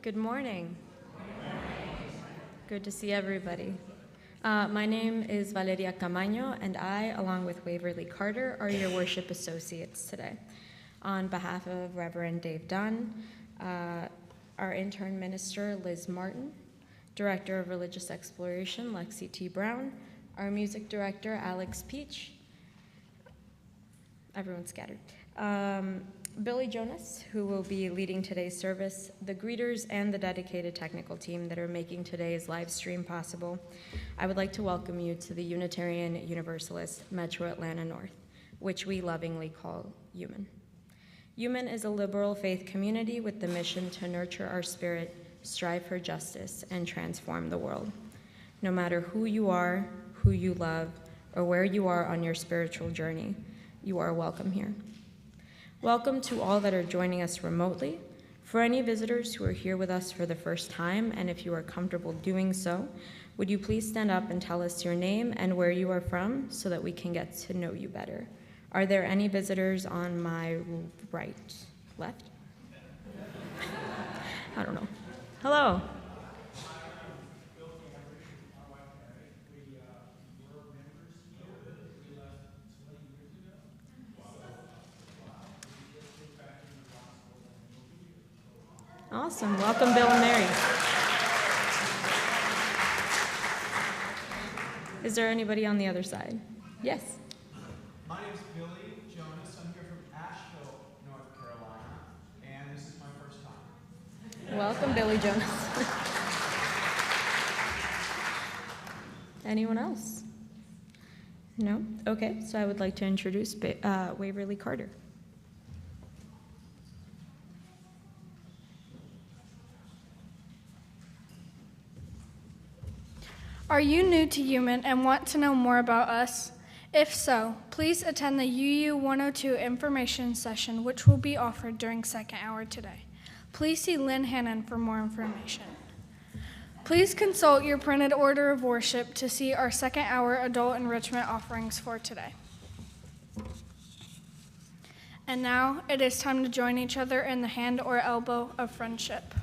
Good morning. Good to see everybody. My name is Valeria Camaño, and I, along with Waverly Carter, are your worship associates today. On behalf of Reverend Dave Dunn, our intern minister, Liz Martin, Director of Religious Exploration, Lexi T. Brown, our music director, Alex Peach, everyone's scattered, Billy Jonas, who will be leading today's service, the greeters, and the dedicated technical team that are making today's live stream possible. I would like to welcome you to the Unitarian Universalist Metro Atlanta North, which we lovingly call UUMAN. UUMAN is a liberal faith community with the mission to nurture our spirit, strive for justice, and transform the world. No matter who you are, who you love, or where you are on your spiritual journey, you are welcome here. Welcome to all that are joining us remotely. For any visitors who are here with us for the first time, and if you are comfortable doing so, would you please stand up and tell us your name and where you are from so that we can get to know you better? Are there any visitors on my right? Left? I don't know. Hello. Awesome. Welcome, Bill and Mary. Is there anybody on the other side? Yes. My name is Billy Jonas. I'm here from Asheville, North Carolina, and this is my first time. Welcome, Billy Jonas. Anyone else? No? Okay, so I would like to introduce Waverly Carter. Are you new to UUMAN and want to know more about us? If so, please attend the UU 102 information session, which will be offered during second hour today. Please see Lynn Hannon for more information. Please consult your printed order of worship to see our second hour adult enrichment offerings for today. And now it is time to join each other in the hand or elbow of friendship.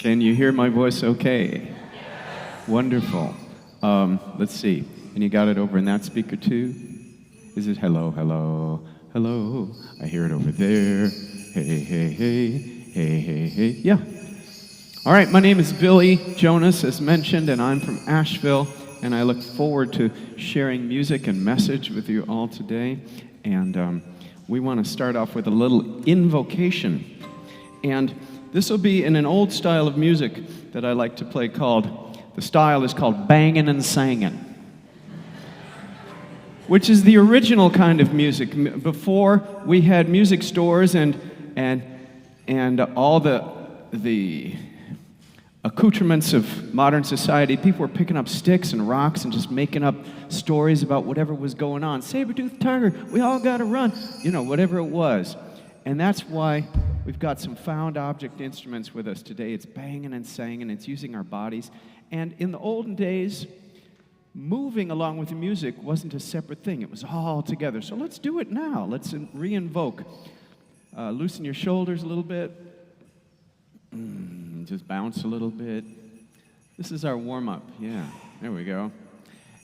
Can you hear my voice okay? Yes. Wonderful. Let's see. And you got it over in that speaker too? Is it hello, hello, hello? I hear it over there. Hey, hey, hey, hey, hey, hey. Yeah. All right, my name is Billy Jonas, as mentioned, and I'm from Asheville, and I look forward to sharing music and message with you all today. And we want to start off with a little invocation. And this will be in an old style of music that I like to play the style is called bangin' and sangin', which is the original kind of music. Before we had music stores and all the accoutrements of modern society, people were picking up sticks and rocks and just making up stories about whatever was going on. Saber-toothed tiger, we all gotta run, whatever it was. And that's why we've got some found object instruments with us today. It's banging and singing, it's using our bodies. And in the olden days, moving along with the music wasn't a separate thing. It was all together. So let's do it now. Let's re-invoke. Loosen your shoulders a little bit. Just bounce a little bit. This is our warm-up. Yeah, there we go.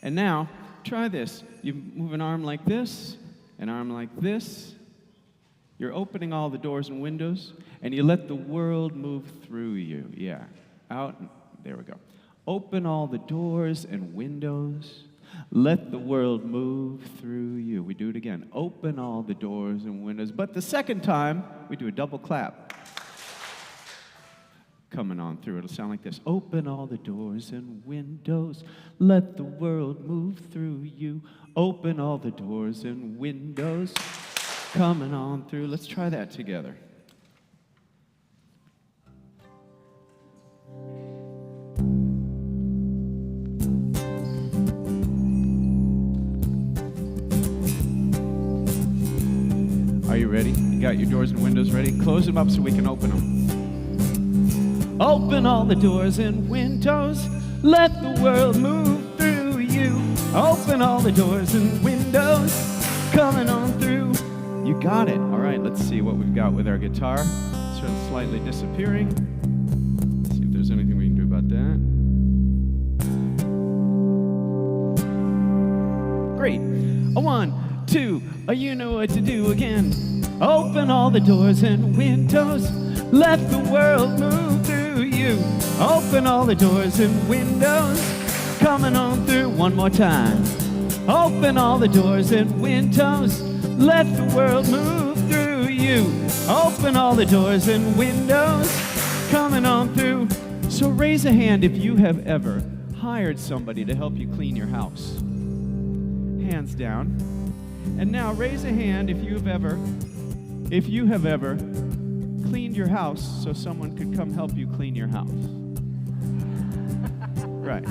And now, try this. You move an arm like this, an arm like this. You're opening all the doors and windows, and you let the world move through you. Yeah, out. There we go. Open all the doors and windows. Let the world move through you. We do it again. Open all the doors and windows. But the second time, we do a double clap. Coming on through. It'll sound like this. Open all the doors and windows. Let the world move through you. Open all the doors and windows. Coming on through. Let's try that together. Are you ready? You got your doors and windows ready? Close them up so we can open them. Open all the doors and windows. Let the world move through you. Open all the doors and windows. Coming on through. You got it. All right, let's see what we've got with our guitar. Sort of slightly disappearing. Let's see if there's anything we can do about that. Great. A 1, 2, you know what to do again. Open all the doors and windows. Let the world move through you. Open all the doors and windows. Coming on through. One more time. Open all the doors and windows. Let the world move through you. Open all the doors and windows. Coming on through. So raise a hand if you have ever hired somebody to help you clean your house. Hands down. And now raise a hand if you have ever cleaned your house so someone could come help you clean your house. Right.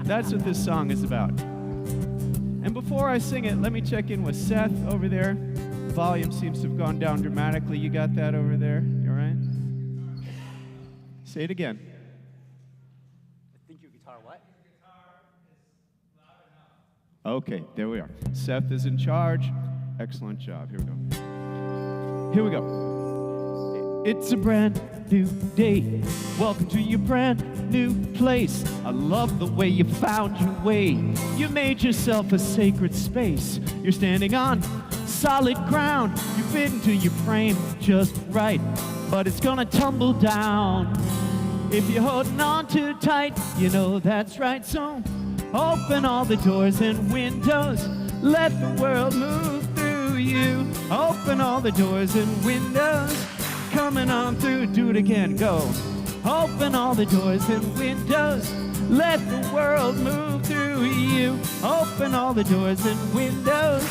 That's what this song is about. And before I sing it, let me check in with Seth over there. The volume seems to have gone down dramatically. You got that over there? You all right? Say it again. I think your guitar what? Your guitar is loud enough. Okay, there we are. Seth is in charge. Excellent job. Here we go. Here we go. It's a brand new day. Welcome to your brand new place. I love the way you found your way. You made yourself a sacred space. You're standing on solid ground. You fit into your frame just right, but it's gonna tumble down if you're holding on too tight. You know that's right. So open all the doors and windows. Let the world move through you. Open all the doors and windows. Coming on through. Do it again. Go. Open all the doors and windows. Let the world move through you. Open all the doors and windows.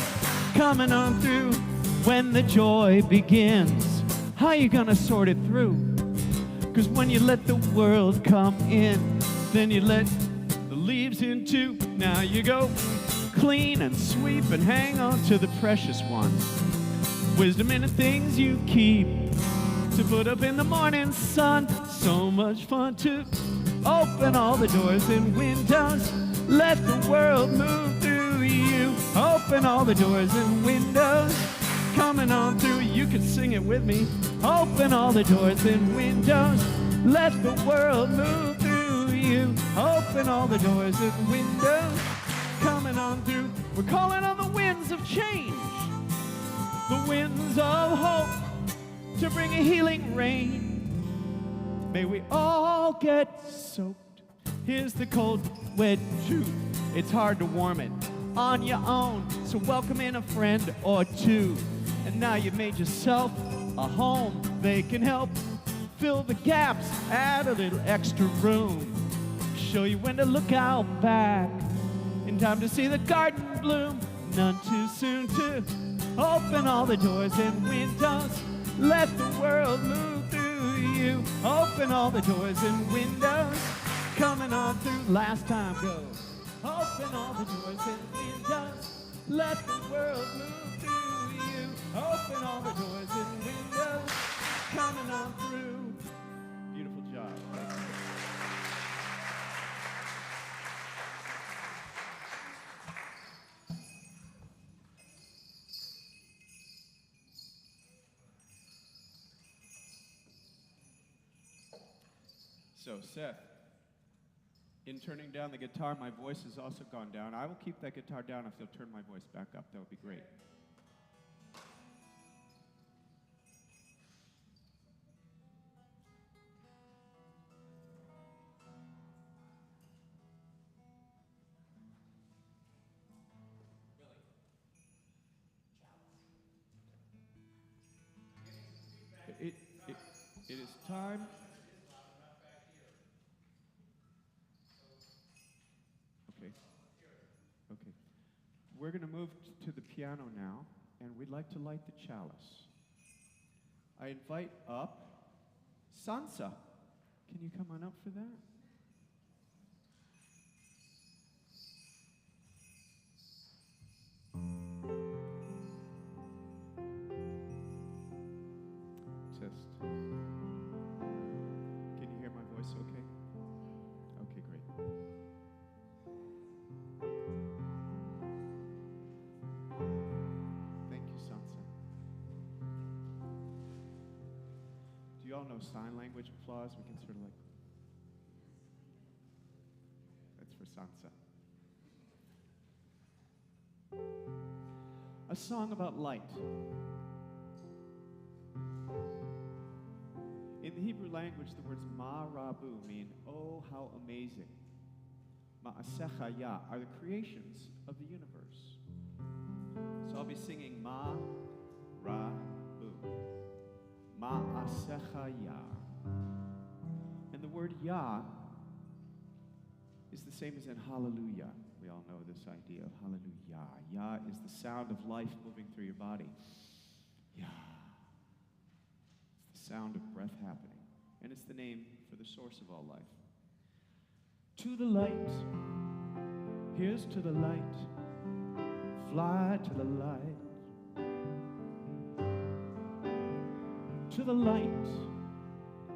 Coming on through. When the joy begins, how you gonna sort it through? 'Cause when you let the world come in, then you let the leaves in too. Now you go clean and sweep and hang on to the precious ones. Wisdom in the things you keep, to put up in the morning sun. So much fun to open all the doors and windows. Let the world move through you. Open all the doors and windows. Coming on through. You can sing it with me. Open all the doors and windows. Let the world move through you. Open all the doors and windows. Coming on through. We're calling on the winds of change. The winds of hope to bring a healing rain. May we all get soaked. Here's the cold, wet truth. It's hard to warm it on your own, so welcome in a friend or two. And now you've made yourself a home. They can help fill the gaps, add a little extra room, show you when to look out back, in time to see the garden bloom. None too soon to open all the doors and windows. Let the world move through you. Open all the doors and windows. Coming on through. Last time goes. Open all the doors and windows. Let the world move through you. Open all the doors and windows. Coming on through. Beautiful job. Thank you. So, Seth, in turning down the guitar, my voice has also gone down. I will keep that guitar down if you'll turn my voice back up. That would be great. It is time. Okay. We're going to move to the piano now, and we'd like to light the chalice. I invite up Sansa. Can you come on up for that? Test. Can you hear my voice okay? Okay, great. Thank you, Sansa. Do you all know sign language applause? We can sort of like... That's for Sansa. A song about light. In the Hebrew language, the words ma'rabu mean, oh, how amazing. Ma'asecha ya are the creations of the universe. So I'll be singing ma'rabu. Ma'asecha ya. And the word ya is the same as in hallelujah. We all know this idea of hallelujah. Ya is the sound of life moving through your body. Ya. Sound of breath happening. And it's the name for the source of all life. To the light, here's to the light, fly to the light. To the light,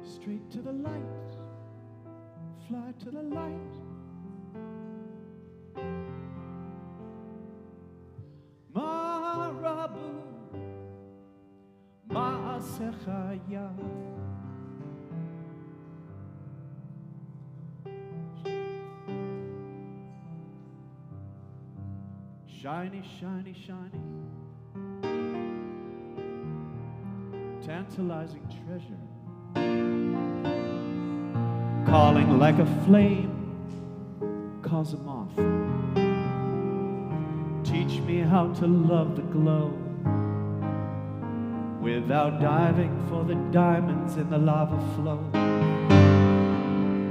straight to the light, fly to the light. Ma'rabu, ma'asecha ya. Shiny, shiny, shiny, tantalizing treasure, calling like a flame, calls a moth. Teach me how to love the glow, without diving for the diamonds in the lava flow.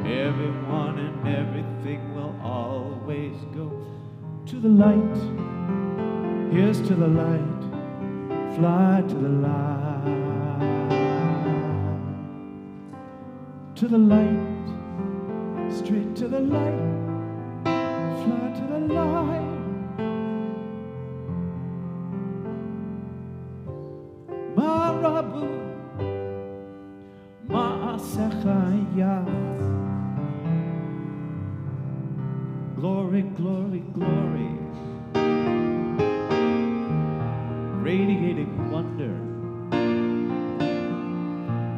Everyone and everything will always go to the light. Here's to the light, fly to the light. To the light, straight to the light, fly to the light. Ma'rabu, ma'asecha ya. Glory, glory, glory, radiating wonder,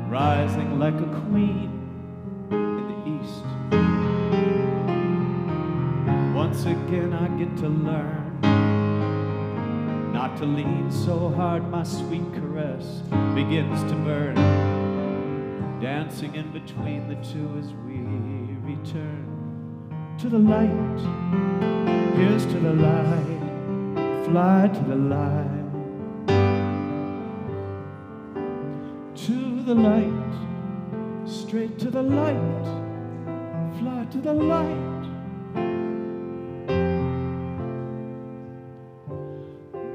rising like a queen feast. Once again I get to learn not to lean so hard, my sweet caress begins to burn, dancing in between the two as we return to the light. Here's to the light, fly to the light, to the light, straight to the light, fly to the light.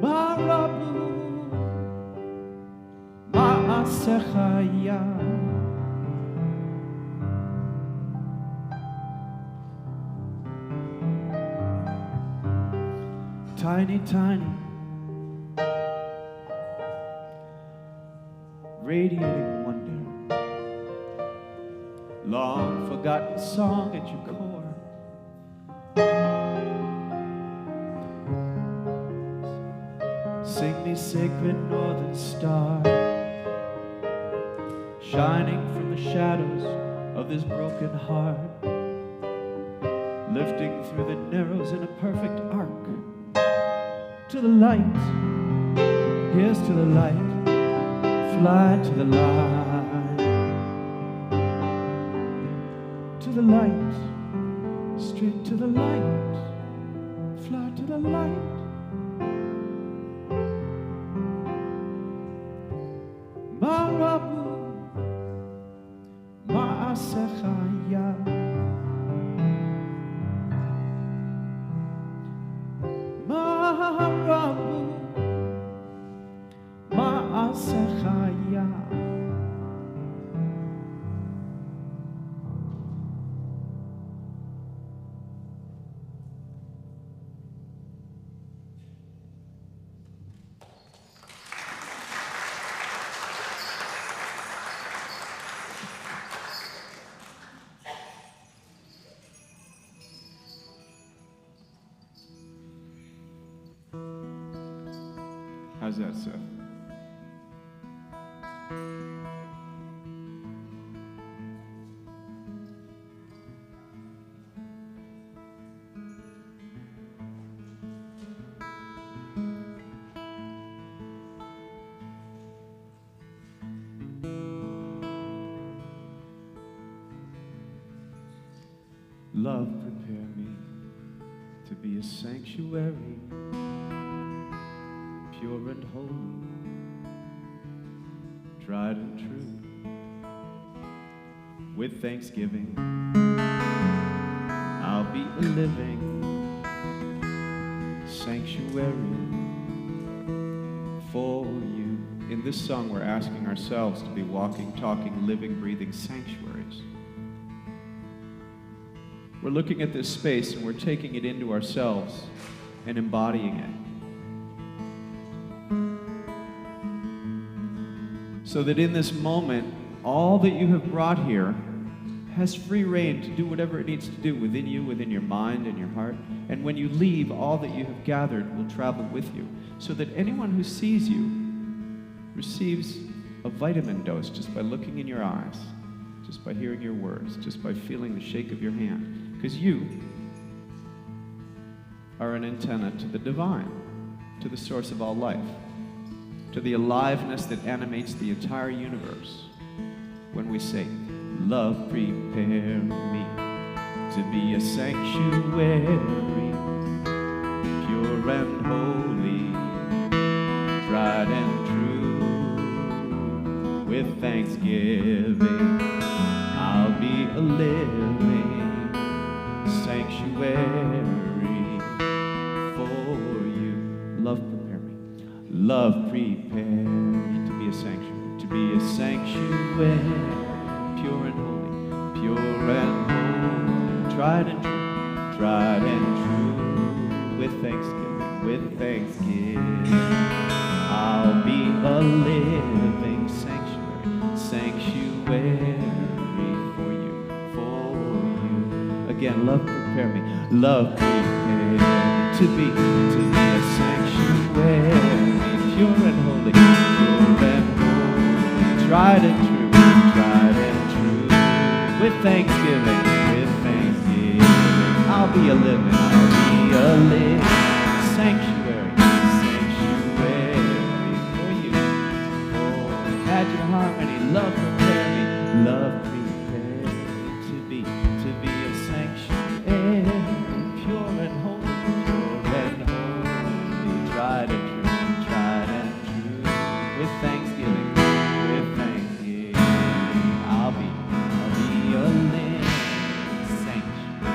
Marabu, Ma'asechaya. Tiny, tiny, radiating wonder, long forgotten song at your core. Sing me sacred northern star, shining from the shadows of this broken heart, lifting through the narrows in a perfect arc. To the light, here's to the light, fly to the light, to the light, straight to the light, fly to the light. Marabu, Ma'asechaya. Marabu, Ma'asechaya. How's that, Seth? Love, prepare me to be a sanctuary, pure and holy, tried and true. With thanksgiving, I'll be a living sanctuary for you. In this song, we're asking ourselves to be walking, talking, living, breathing sanctuaries. We're looking at this space and we're taking it into ourselves and embodying it. So that in this moment, all that you have brought here has free reign to do whatever it needs to do within you, within your mind and your heart. And when you leave, all that you have gathered will travel with you, so that anyone who sees you receives a vitamin dose just by looking in your eyes, just by hearing your words, just by feeling the shake of your hand. Because you are an antenna to the divine, to the source of all life, to the aliveness that animates the entire universe. When we say, love, prepare me to be a sanctuary, pure and holy, tried and true. With thanksgiving, I'll be a living sanctuary for you. Love, prepare me. Love, prepare me to be a sanctuary, to be a sanctuary, pure and holy, tried and true, with thanksgiving, I'll be a living sanctuary for you. Again, love, prepare me. Love, prepare me to be a sanctuary, pure and holy, tried and true, with thanksgiving. I'll be a living sanctuary, sanctuary for you. Oh, add your harmony, love prepare me, love prepare me to be a sanctuary, pure and holy, tried and true, with thanksgiving, I'll be a living sanctuary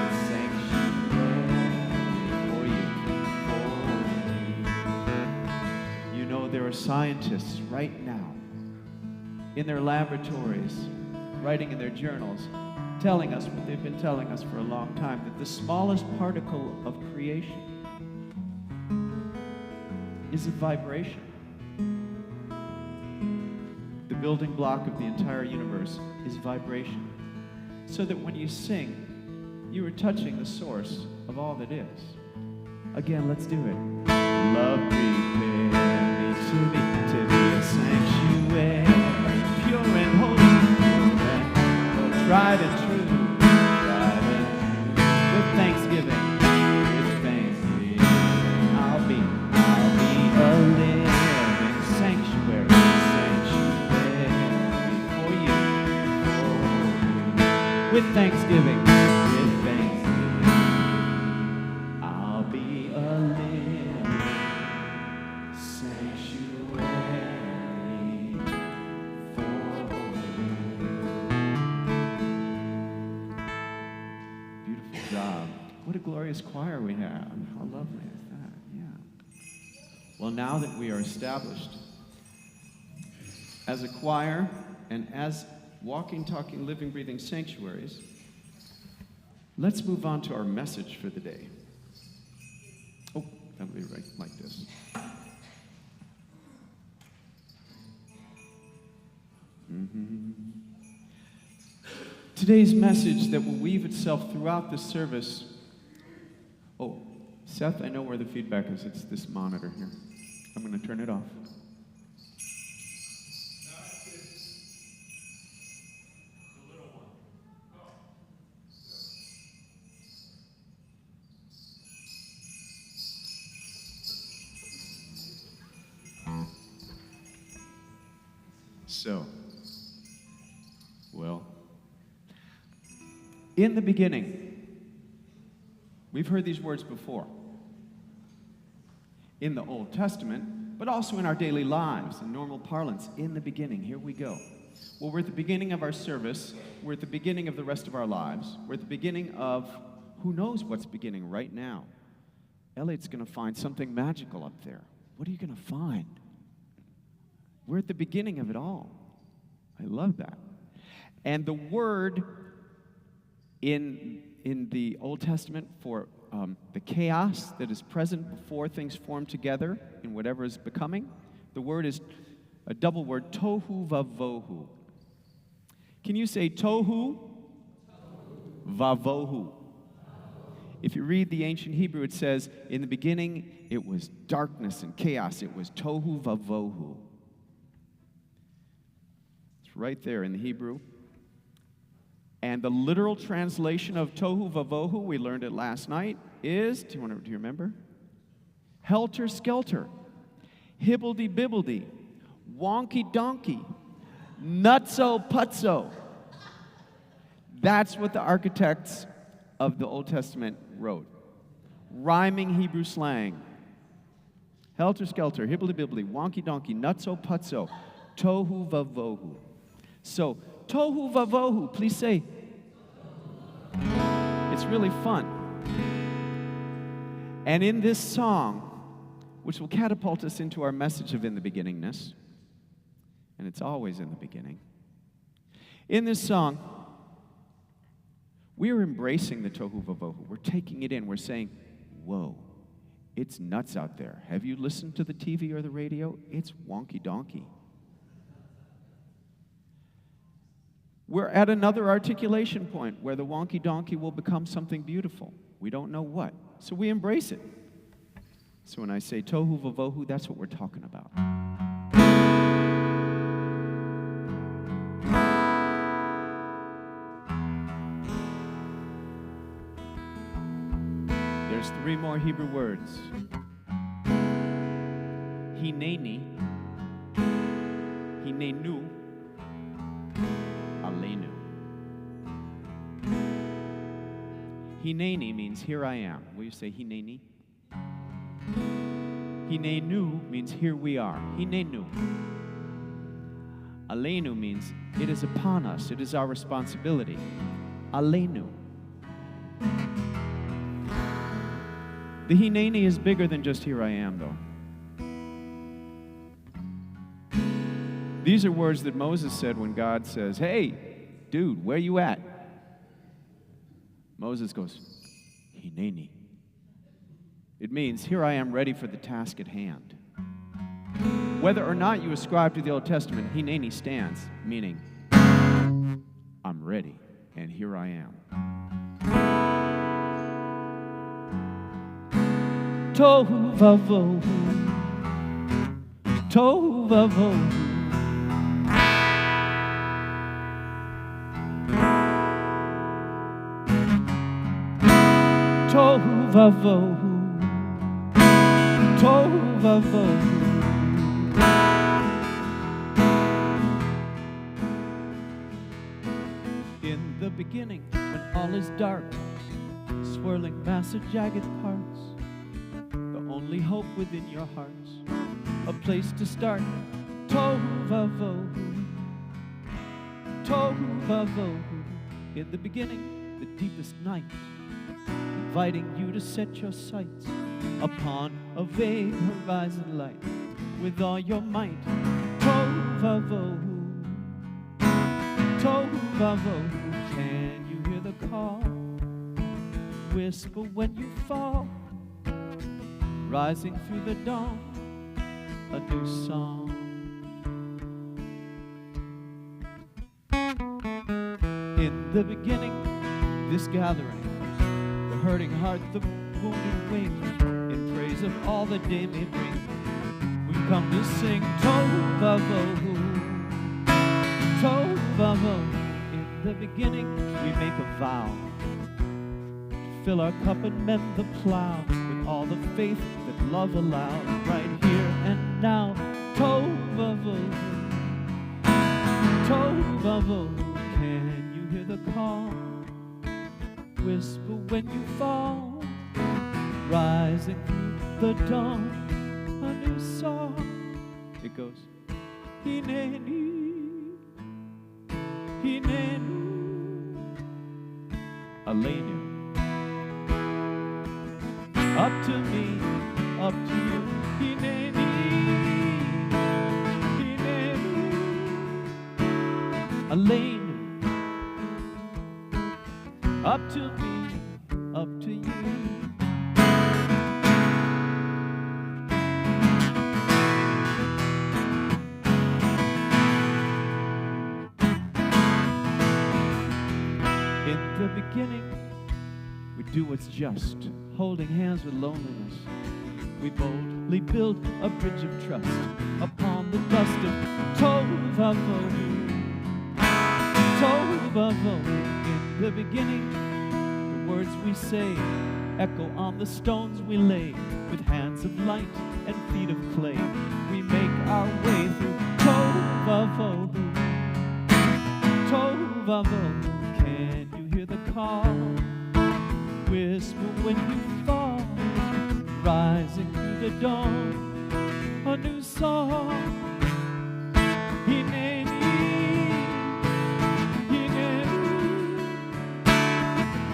for you. You know, there are scientists right now in their laboratories, writing in their journals, telling us what they've been telling us for a long time, that the smallest particle of creation is a vibration. The building block of the entire universe is vibration. So that when you sing, you are touching the source of all that is. Again, let's do it. Love prepare me to be a sanctuary, pure and holy, tried and true, with thanksgiving, I'll be a living sanctuary for you, with thanksgiving, I'll be a living sanctuary for you. Beautiful job. What a glorious choir we have. How lovely is that? Yeah. Well, now that we are established as a choir and as walking, talking, living, breathing sanctuaries, let's move on to our message for the day. Oh, that'll be right like this. Today's message that will weave itself throughout the service. Oh, Seth, I know where the feedback is. It's this monitor here. I'm going to turn it off. So, well, in the beginning, we've heard these words before. In the Old Testament, but also in our daily lives, in normal parlance, in the beginning. Here we go. Well, we're at the beginning of our service. We're at the beginning of the rest of our lives. We're at the beginning of who knows what's beginning right now. Elliot's going to find something magical up there. What are you going to find? We're at the beginning of it all. I love that. And the word in the Old Testament for the chaos that is present before things form together in whatever is becoming, the word is a double word, tohu vavohu. Can you say tohu vavohu? If you read the ancient Hebrew, it says, in the beginning, it was darkness and chaos. It was tohu vavohu. It's right there in the Hebrew. And the literal translation of tohu vavohu, we learned it last night, is, do you remember? Helter skelter, hibbledy bibbledy, wonky donkey, nutso putso. That's what the architects of the Old Testament wrote. Rhyming Hebrew slang. Helter skelter, hibbledy bibbledy, wonky donkey, nutso putso, tohu vavohu. So, tohu vavohu, please say. It's really fun. And in this song, which will catapult us into our message of in the beginningness, and it's always in the beginning, in this song, we are embracing the tohu vavohu. We're taking it in. We're saying, whoa, it's nuts out there. Have you listened to the TV or the radio? It's wonky donkey. We're at another articulation point where the wonky donkey will become something beautiful. We don't know what. So we embrace it. So when I say tohu vavohu, that's what we're talking about. 3 more Hebrew words. Hineni, hinenu, alenu. Hineni means here I am. Will you say hineni? Hinenu means here we are. Hinenu. Alenu means it is upon us. It is our responsibility. Alenu. The hineni is bigger than just here I am, though. These are words that Moses said when God says, hey, dude, where you at? Moses goes, hineni. It means, here I am ready for the task at hand. Whether or not you ascribe to the Old Testament, hineni stands, meaning, I'm ready, and here I am. Tohu vavohu, tohu vavohu. Tohu vavohu, tohu vavohu. In the beginning, when all is dark, swirling massive jagged parts, the only hope within your hearts, a place to start. Tohu vavohu, tohu vavohu. In the beginning, the deepest night, inviting you to set your sights upon a vague horizon light with all your might. Tohu vavohu, tohu vavohu. Can you hear the call? Whisper when you fall, rising through the dawn, a new song. In the beginning, this gathering, the hurting heart, the wounded wing, in praise of all the day may bring, we come to sing tohu vavohu, tohu vavohu. In the beginning, we make a vow to fill our cup and mend the plow with all the faith that love allows, right here and now. Tohu vavohu, tohu vavohu. Can you hear the call? Whisper when you fall, rising through the dawn, a new song. It goes, hineni, hinenu, alenu. Up to me, up to you, hineni, hinenu, alenu. Up to me, up to you. In the beginning, we do what's just, holding hands with loneliness. We boldly build a bridge of trust upon the dust of tohu vavohu, tohu vavohu. In the beginning, the words we say echo on the stones we lay. With hands of light and feet of clay, we make our way through tohu vavohu, tohu vavohu. Can you hear the call? Whisper when you fall, rising through the dawn, a new song.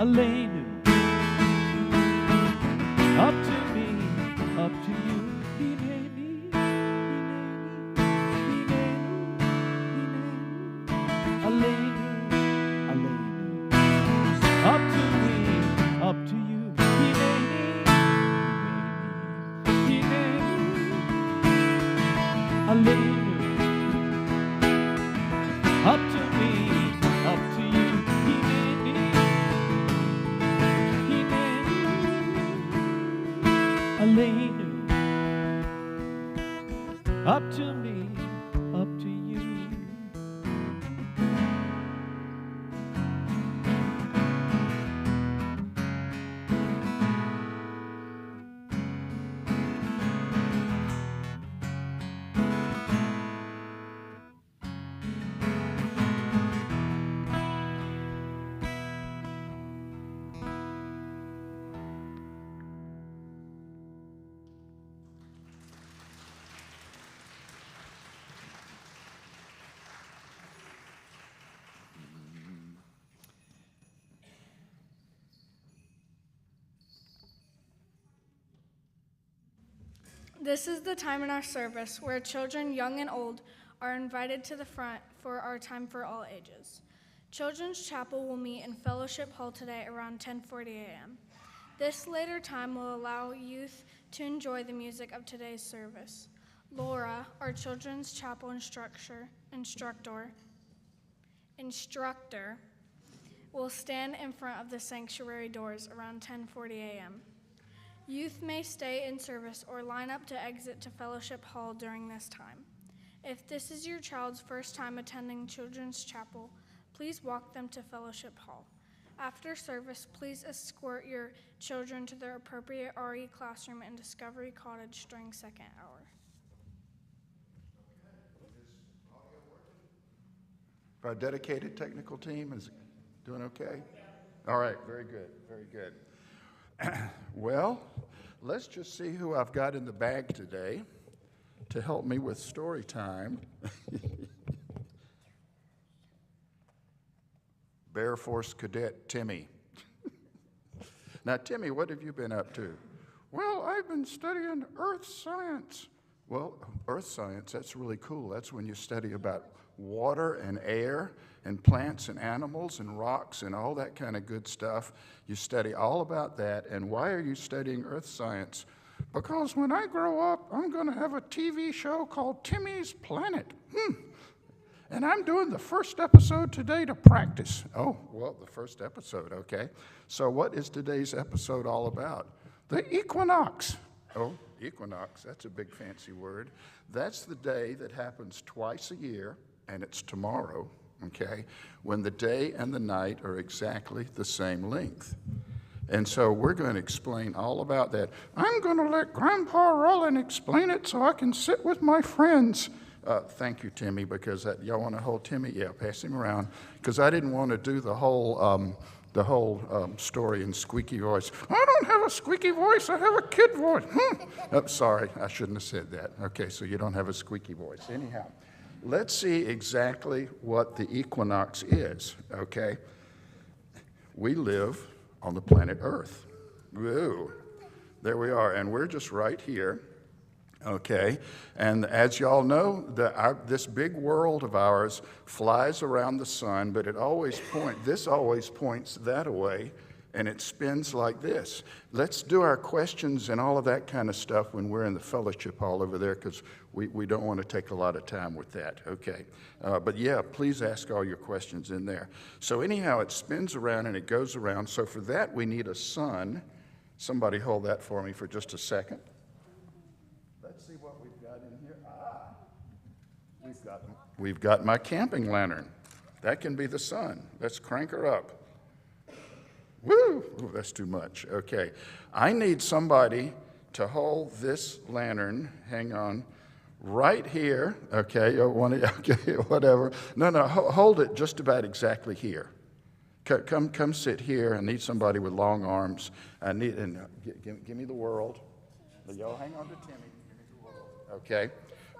Alenu. Up to me, up to you. Hineni, hineni, hineni, alenu, alenu. Up to me, up to you. Hineni, hineni, alenu. Up to me, up to you. Alenu. Up to me, up to you. This is the time in our service where children, young and old, are invited to the front for our time for all ages. Children's Chapel will meet in Fellowship Hall today around 10:40 a.m. This later time will allow youth to enjoy the music of today's service. Laura, our Children's Chapel instructor, will stand in front of the sanctuary doors around 10:40 a.m. Youth may stay in service or line up to exit to Fellowship Hall during this time. If this is your child's first time attending Children's Chapel, please walk them to Fellowship Hall. After service, please escort your children to their appropriate RE classroom in Discovery Cottage during second hour. Our dedicated technical team is doing okay? All right, very good, very good. Well, let's just see who I've got in the bag today to help me with story time. Bear Force Cadet Timmy. Now, Timmy, what have you been up to? Well, I've been studying earth science. Well, earth science, that's really cool. That's when you study about water and air and plants and animals and rocks and all that kind of good stuff. You study all about that. And why are you studying earth science? Because when I grow up, I'm going to have a TV show called Timmy's Planet. And I'm doing the first episode today to practice. Oh, well, the first episode, okay. So what is today's episode all about? The equinox. Oh, equinox, that's a big fancy word. That's the day that happens twice a year, and it's tomorrow, okay, when the day and the night are exactly the same length. And so we're going to explain all about that. I'm going to let Grandpa Rollin explain it so I can sit with my friends. Thank you, Timmy, because y'all want to hold Timmy? Yeah, pass him around, because I didn't want to do the whole story in squeaky voice. I don't have a squeaky voice, I have a kid voice. Oh, sorry, I shouldn't have said that. Okay, so you don't have a squeaky voice. Anyhow, let's see exactly what the equinox is, okay? We live on the planet Earth. Woo. There we are, and we're just right here. Okay, and as y'all know, this big world of ours flies around the sun, but this always points that way, and it spins like this. Let's do our questions and all of that kind of stuff when we're in the fellowship hall over there, because we don't want to take a lot of time with that, okay? But yeah, please ask all your questions in there. So anyhow, it spins around and it goes around. So for that, we need a sun. Somebody hold that for me for just a second. Let's see what we've got in here. We've got my camping lantern. That can be the sun. Let's crank her up. Woo! Ooh, that's too much. Okay. I need somebody to hold this lantern. Hang on. Right here. Okay. Okay, whatever. No. Hold it just about exactly here. Come sit here. I need somebody with long arms. Give me the world. Y'all hang on to Timmy. Okay,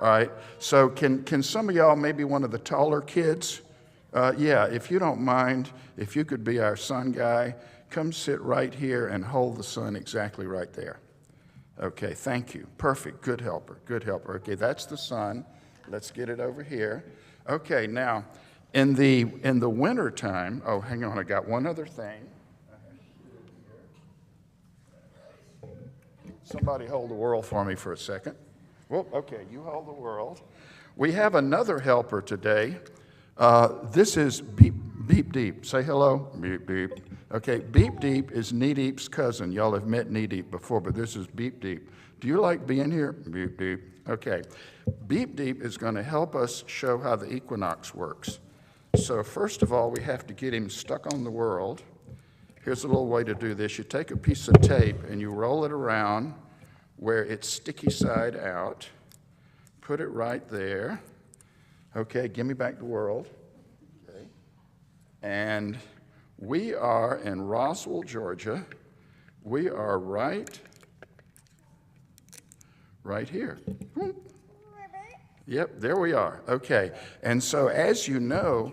all right. So can some of y'all, maybe one of the taller kids, yeah, if you don't mind, if you could be our sun guy, come sit right here and hold the sun exactly right there. Okay, thank you. Perfect. Good helper. Good helper. Okay, that's the sun. Let's get it over here. Okay, now in the winter time. Oh, hang on. I got one other thing. Somebody hold the world for me for a second. Well, okay, you hold the world. We have another helper today. This is Beep Beep Deep. Say hello. Beep Beep. Okay, Beep Deep is Knee Deep's cousin. Y'all have met Knee Deep before, but this is Beep Deep. Do you like being here? Beep Deep. Okay. Beep Deep is going to help us show how the equinox works. So first of all, we have to get him stuck on the world. Here's a little way to do this. You take a piece of tape and you roll it around where it's sticky side out. Put it right there. Okay, give me back the world. Okay. And we are in Roswell, Georgia. We are right here. Yep, there we are. Okay, and so as you know,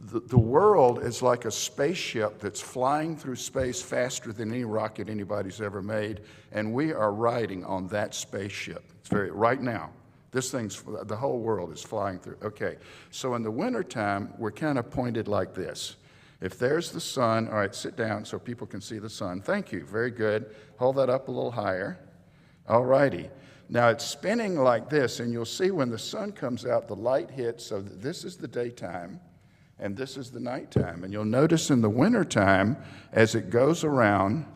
The world is like a spaceship that's flying through space faster than any rocket anybody's ever made, and we are riding on that spaceship. It's right now. The whole world is flying through. Okay, so in the wintertime, we're kind of pointed like this. If there's the sun, all right, sit down so people can see the sun. Thank you, very good. Hold that up a little higher. All righty. Now it's spinning like this, and you'll see when the sun comes out, the light hits, so that this is the daytime, and this is the nighttime. And you'll notice in the wintertime, as it goes around,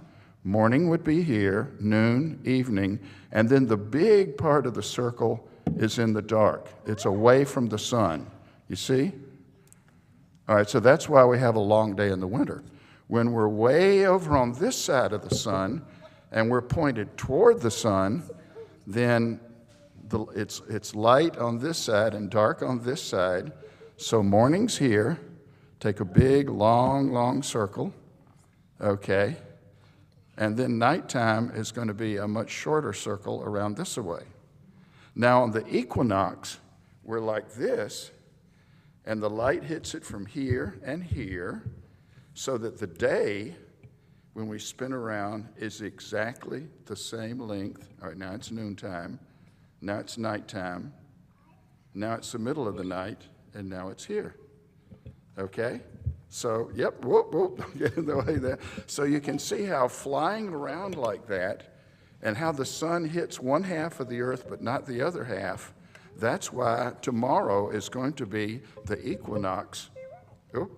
morning would be here, noon, evening, and then the big part of the circle is in the dark. It's away from the sun. You see? All right, so that's why we have a long day in the winter. When we're way over on this side of the sun, and we're pointed toward the sun, then it's light on this side and dark on this side. So morning's here. Take a big, long circle, okay? And then nighttime is going to be a much shorter circle around this way. Now on the equinox, we're like this, and the light hits it from here and here, so that the day, when we spin around, is exactly the same length. All right, now it's noontime, now it's nighttime, now it's the middle of the night, and now it's here. Okay? So, yep, whoop, get in the way there. So you can see how flying around like that, and how the sun hits one half of the earth but not the other half, that's why tomorrow is going to be the equinox. Oh,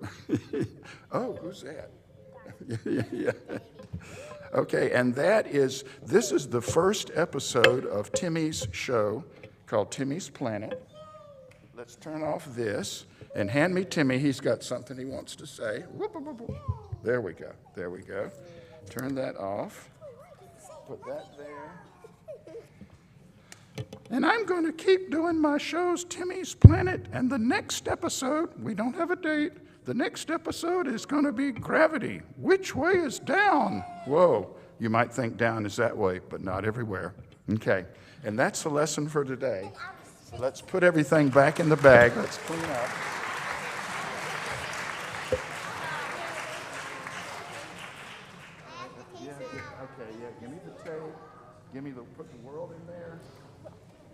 oh, who's that? Yeah. Okay, and this is the first episode of Timmy's show called Timmy's Planet. Let's turn off this and hand me Timmy. He's got something he wants to say. Whoop, whoop, whoop, whoop. There we go. Turn that off. Put that there. And I'm going to keep doing my shows, Timmy's Planet, and the next episode, we don't have a date, the next episode is going to be Gravity. Which way is down? Whoa, you might think down is that way, but not everywhere. Okay, and that's the lesson for today. So let's put everything back in the bag. Let's clean up. Give me the tape. Put the world in there.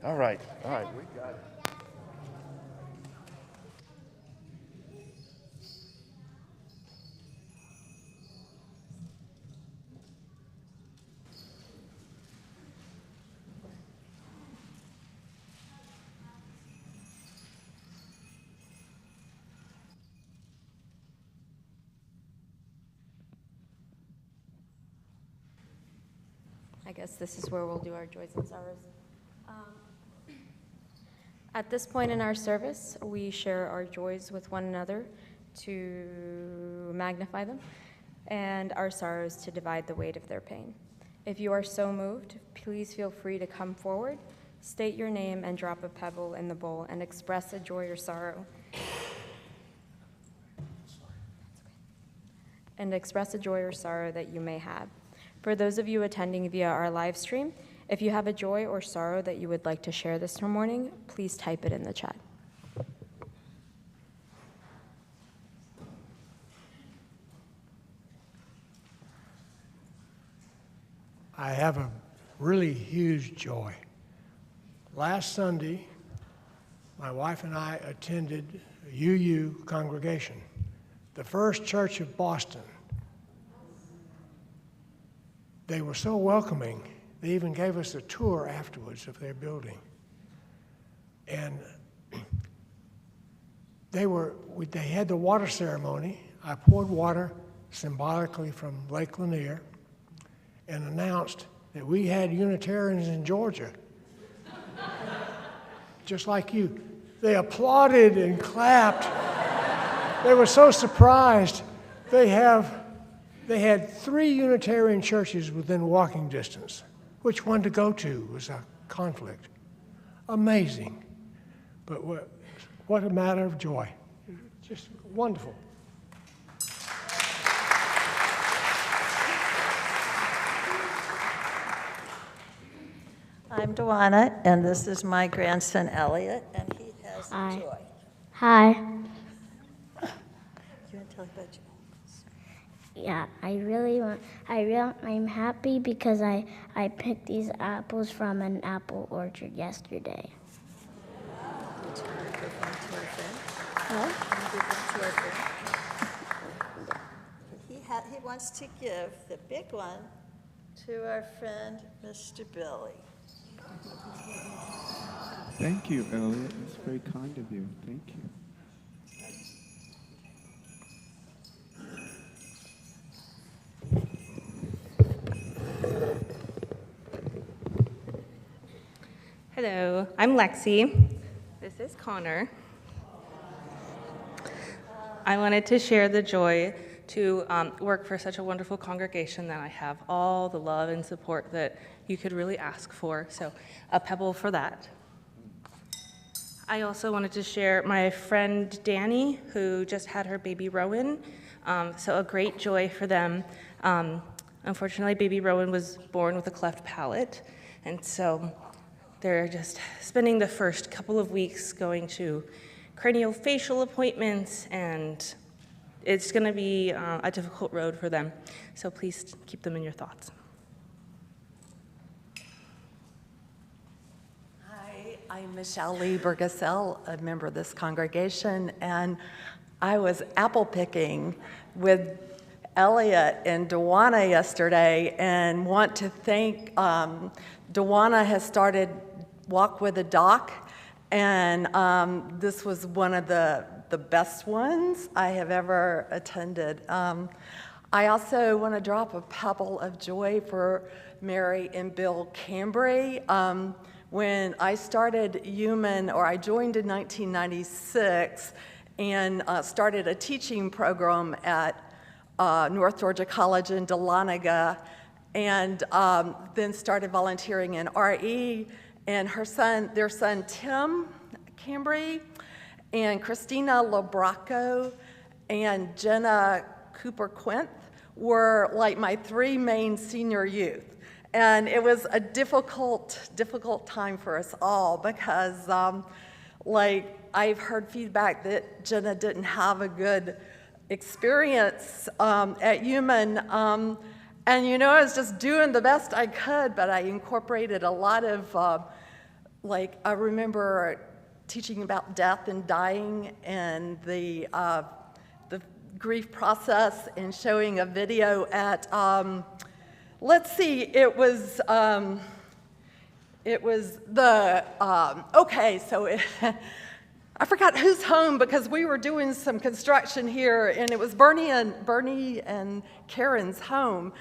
All right, we got it. I guess this is where we'll do our joys and sorrows. At this point in our service, we share our joys with one another to magnify them, and our sorrows to divide the weight of their pain. If you are so moved, please feel free to come forward, state your name, and drop a pebble in the bowl and express a joy or sorrow. And express a joy or sorrow that you may have. For those of you attending via our live stream, if you have a joy or sorrow that you would like to share this morning, please type it in the chat. I have a really huge joy. Last Sunday, my wife and I attended a UU congregation, the First Church of Boston. They were so welcoming, they even gave us a tour afterwards of their building. And they had the water ceremony. I poured water symbolically from Lake Lanier and announced that we had Unitarians in Georgia, just like you. They applauded and clapped. They were so surprised. They had 3 Unitarian churches within walking distance. Which one to go to was a conflict. Amazing. But what a matter of joy. Just wonderful. I'm Dewana, and this is my grandson Elliot, and he has a joy. Hi. Tell about you. Yeah, I'm happy because I picked these apples from an apple orchard yesterday. Would you want to give one to our friend? What? Want to give one to our friend? He wants to give the big one to our friend, Mr. Billy. Thank you, Elliot. That's very kind of you. Thank you. Hello, I'm Lexi. This is Connor. I wanted to share the joy to work for such a wonderful congregation that I have all the love and support that you could really ask for, so a pebble for that. I also wanted to share my friend Danny, who just had her baby Rowan, so a great joy for them. Unfortunately, baby Rowan was born with a cleft palate, and so they're just spending the first couple of weeks going to craniofacial appointments, and it's going to be a difficult road for them. So please keep them in your thoughts. Hi, I'm Michelle Lee Burgesell, a member of this congregation, and I was apple picking with Elliot and Dewana yesterday, and want to thank Dewana has started Walk with a Doc, and this was one of the best ones I have ever attended. I also want to drop a pebble of joy for Mary and Bill Cambry. When I started UUMAN, or I joined in 1996, and started a teaching program at North Georgia College in Dahlonega, and then started volunteering in RE, and their son Tim Cambry, and Christina Lobraco, and Jenna Cooper-Quint were like my three main senior youth. And it was a difficult time for us all because like I've heard feedback that Jenna didn't have a good experience at UUMAN. And you know, I was just doing the best I could, but I incorporated a lot of, like, I remember teaching about death and dying and the grief process, and showing a video at, let's see, it was the, okay, so I forgot whose home, because we were doing some construction here, and it was Bernie and Karen's home.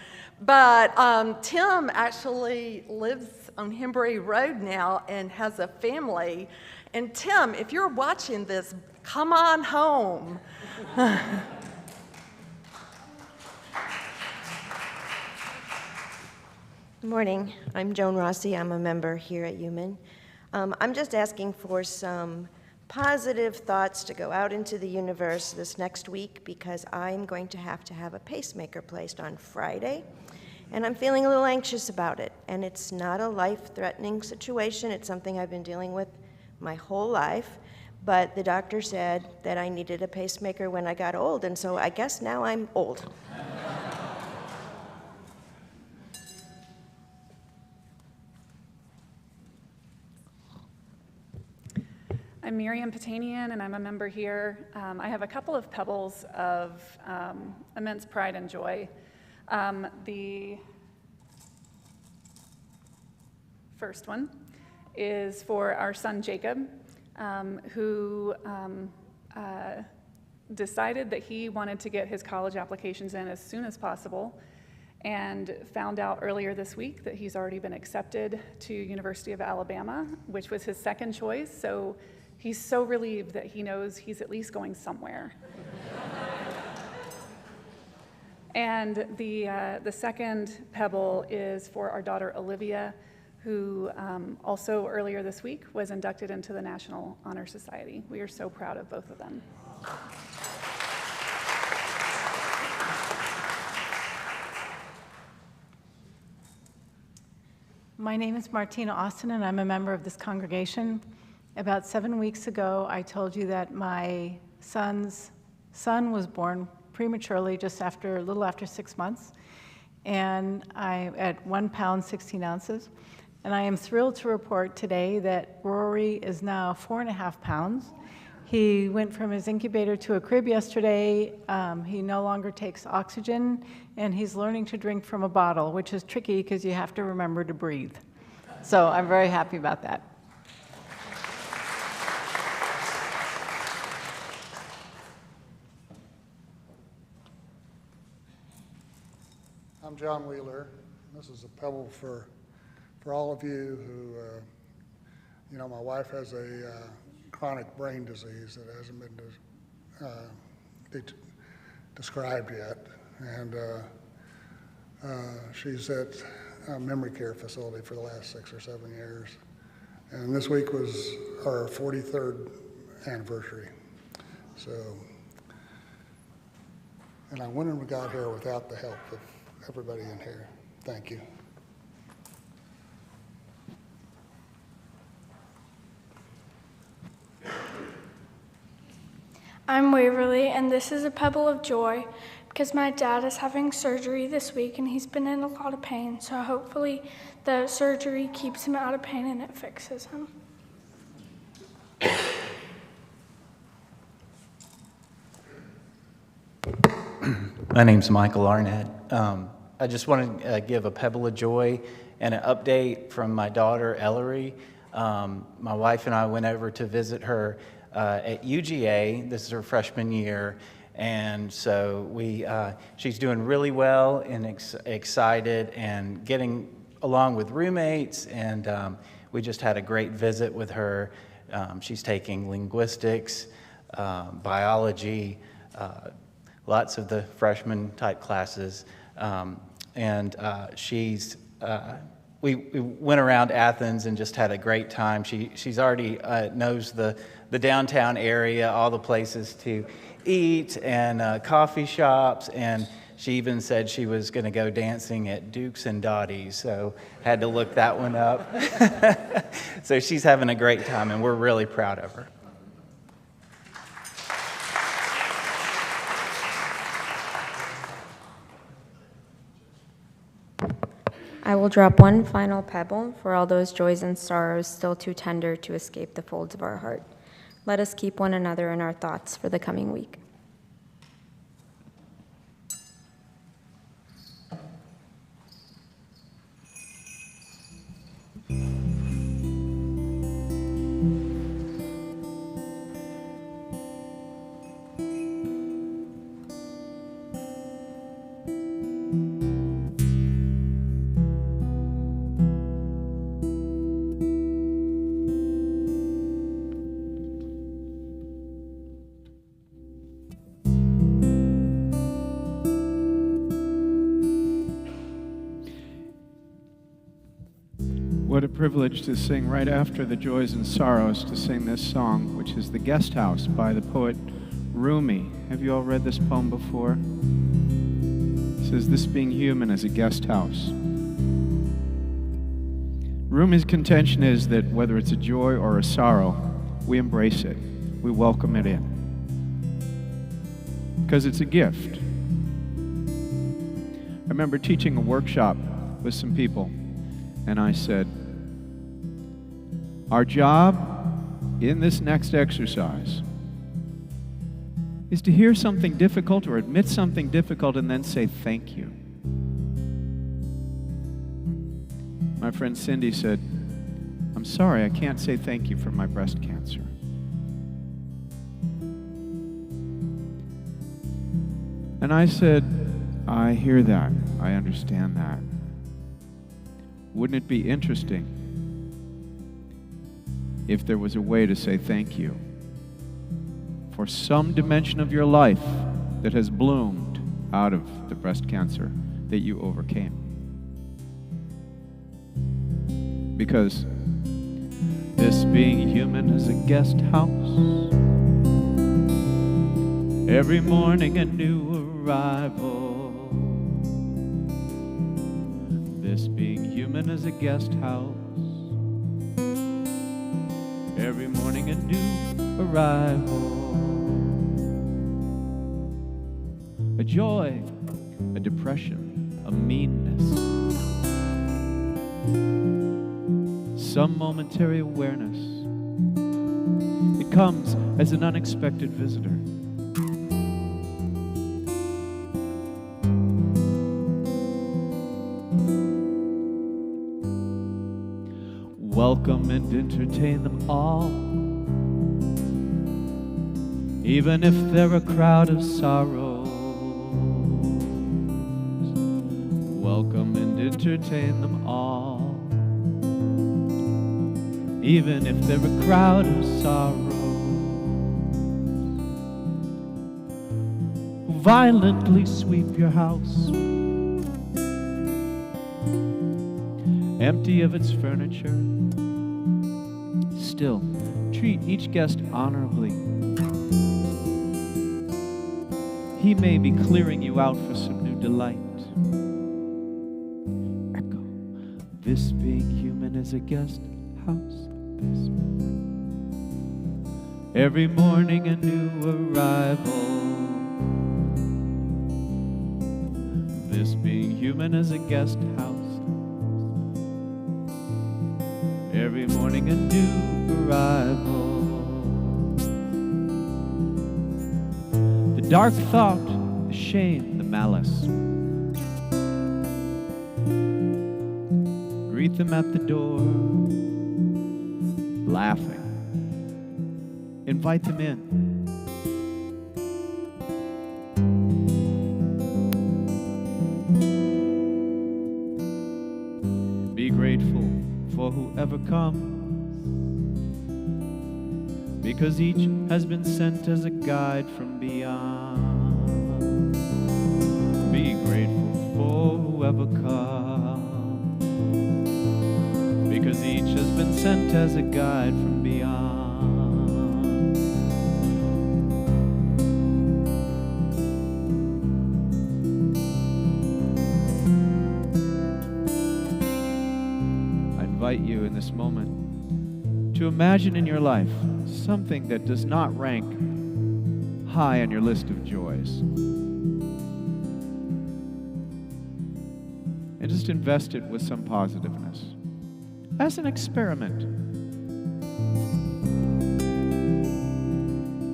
But Tim actually lives on Hembury Road now and has a family. And Tim, if you're watching this, come on home. Good morning. I'm Joan Rossi. I'm a member here at UUMAN. I'm just asking for some positive thoughts to go out into the universe this next week, because I'm going to have a pacemaker placed on Friday, and I'm feeling a little anxious about it. And it's not a life-threatening situation. It's something I've been dealing with my whole life, but the doctor said that I needed a pacemaker when I got old, and so I guess now I'm old. I'm Miriam Patanian, and I'm a member here. I have a couple of pebbles of immense pride and joy. The first one is for our son Jacob, who decided that he wanted to get his college applications in as soon as possible, and found out earlier this week that he's already been accepted to University of Alabama, which was his second choice. So he's so relieved that he knows he's at least going somewhere. And the second pebble is for our daughter Olivia, who also earlier this week was inducted into the National Honor Society. We are so proud of both of them. My name is Martina Austin, and I'm a member of this congregation. About 7 weeks ago, I told you that my son's son was born prematurely just after, a little after 6 months, and I'm at 1 pound, 16 ounces. And I am thrilled to report today that Rory is now 4.5 pounds. He went from his incubator to a crib yesterday. He no longer takes oxygen, and he's learning to drink from a bottle, which is tricky because you have to remember to breathe. So I'm very happy about that. I'm John Wheeler. This is a pebble for all of you who, my wife has a chronic brain disease that hasn't been described yet. And she's at a memory care facility for the last 6 or 7 years. And this week was our 43rd anniversary. So, and I wouldn't have got here without the help of everybody in here. Thank you. I'm Waverly, and this is a pebble of joy because my dad is having surgery this week and he's been in a lot of pain. So hopefully the surgery keeps him out of pain and it fixes him. My name's Michael Arnett. I just want to give a pebble of joy and an update from my daughter, Ellery. My wife and I went over to visit her at UGA. This is her freshman year. And so she's doing really well and excited and getting along with roommates. And we just had a great visit with her. She's taking linguistics, biology, lots of the freshman type classes. We went around Athens and just had a great time. She's already knows the downtown area, all the places to eat and coffee shops, and she even said she was going to go dancing at Duke's and Dottie's, so had to look that one up. So she's having a great time, and we're really proud of her. I will drop one final pebble for all those joys and sorrows still too tender to escape the folds of our heart. Let us keep one another in our thoughts for the coming week. What a privilege to sing right after the joys and sorrows, to sing this song, which is The Guest House by the poet Rumi. Have you all read this poem before? It says, "This being human is a guest house." Rumi's contention is that whether it's a joy or a sorrow, we embrace it. We welcome it in. Because it's a gift. I remember teaching a workshop with some people, and I said, our job in this next exercise is to hear something difficult or admit something difficult and then say thank you. My friend Cindy said, "I'm sorry, I can't say thank you for my breast cancer." And I said, I hear that. I understand that. Wouldn't it be interesting if there was a way to say thank you for some dimension of your life that has bloomed out of the breast cancer that you overcame? Because this being human is a guest house. Every morning a new arrival. This being human is a guest house. Every morning a new arrival. a joy, a depression, a meanness, some momentary awareness. It comes as an unexpected visitor. Welcome and entertain them all, even if they're a crowd of sorrows. Welcome and entertain them all, even if they're a crowd of sorrows. Violently sweep your house, empty of its furniture. Still, treat each guest honorably. He may be clearing you out for some new delight. Echo. This being human is a guest house. This. Every morning a new arrival. This being human is a guest house. Every morning a new arrival. The dark thought, the shame, the malice. Greet them at the door, laughing. Invite them in. Be grateful for whoever comes, because each has been sent as a guide from beyond. Be grateful for whoever comes, because each has been sent as a guide from beyond. I invite you in this moment to imagine in your life something that does not rank high on your list of joys. And just invest it with some positiveness as an experiment.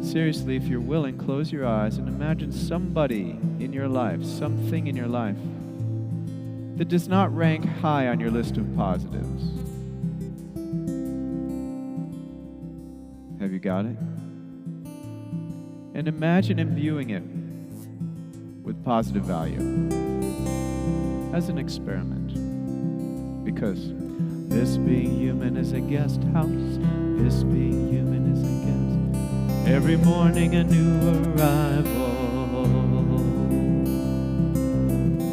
Seriously, if you're willing, close your eyes and imagine somebody in your life, something in your life that does not rank high on your list of positives. Have you got it? And imagine imbuing it with positive value as an experiment. Because this being human is a guest house. This being human is a guest. Every morning a new arrival.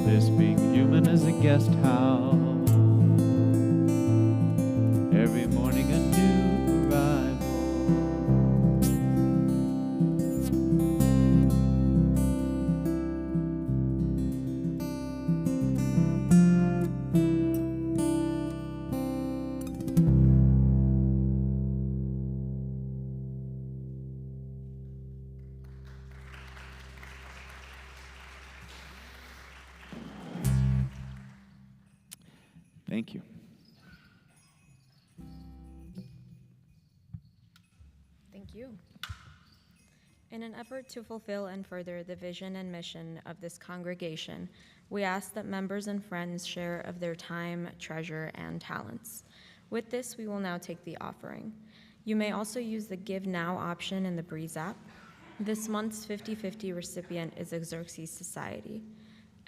This being human is a guest house. Every morning a new arrival. Thank you. Thank you. In an effort to fulfill and further the vision and mission of this congregation, we ask that members and friends share of their time, treasure, and talents. With this, we will now take the offering. You may also use the Give Now option in the Breeze app. This month's 50/50 recipient is Xerxes Society.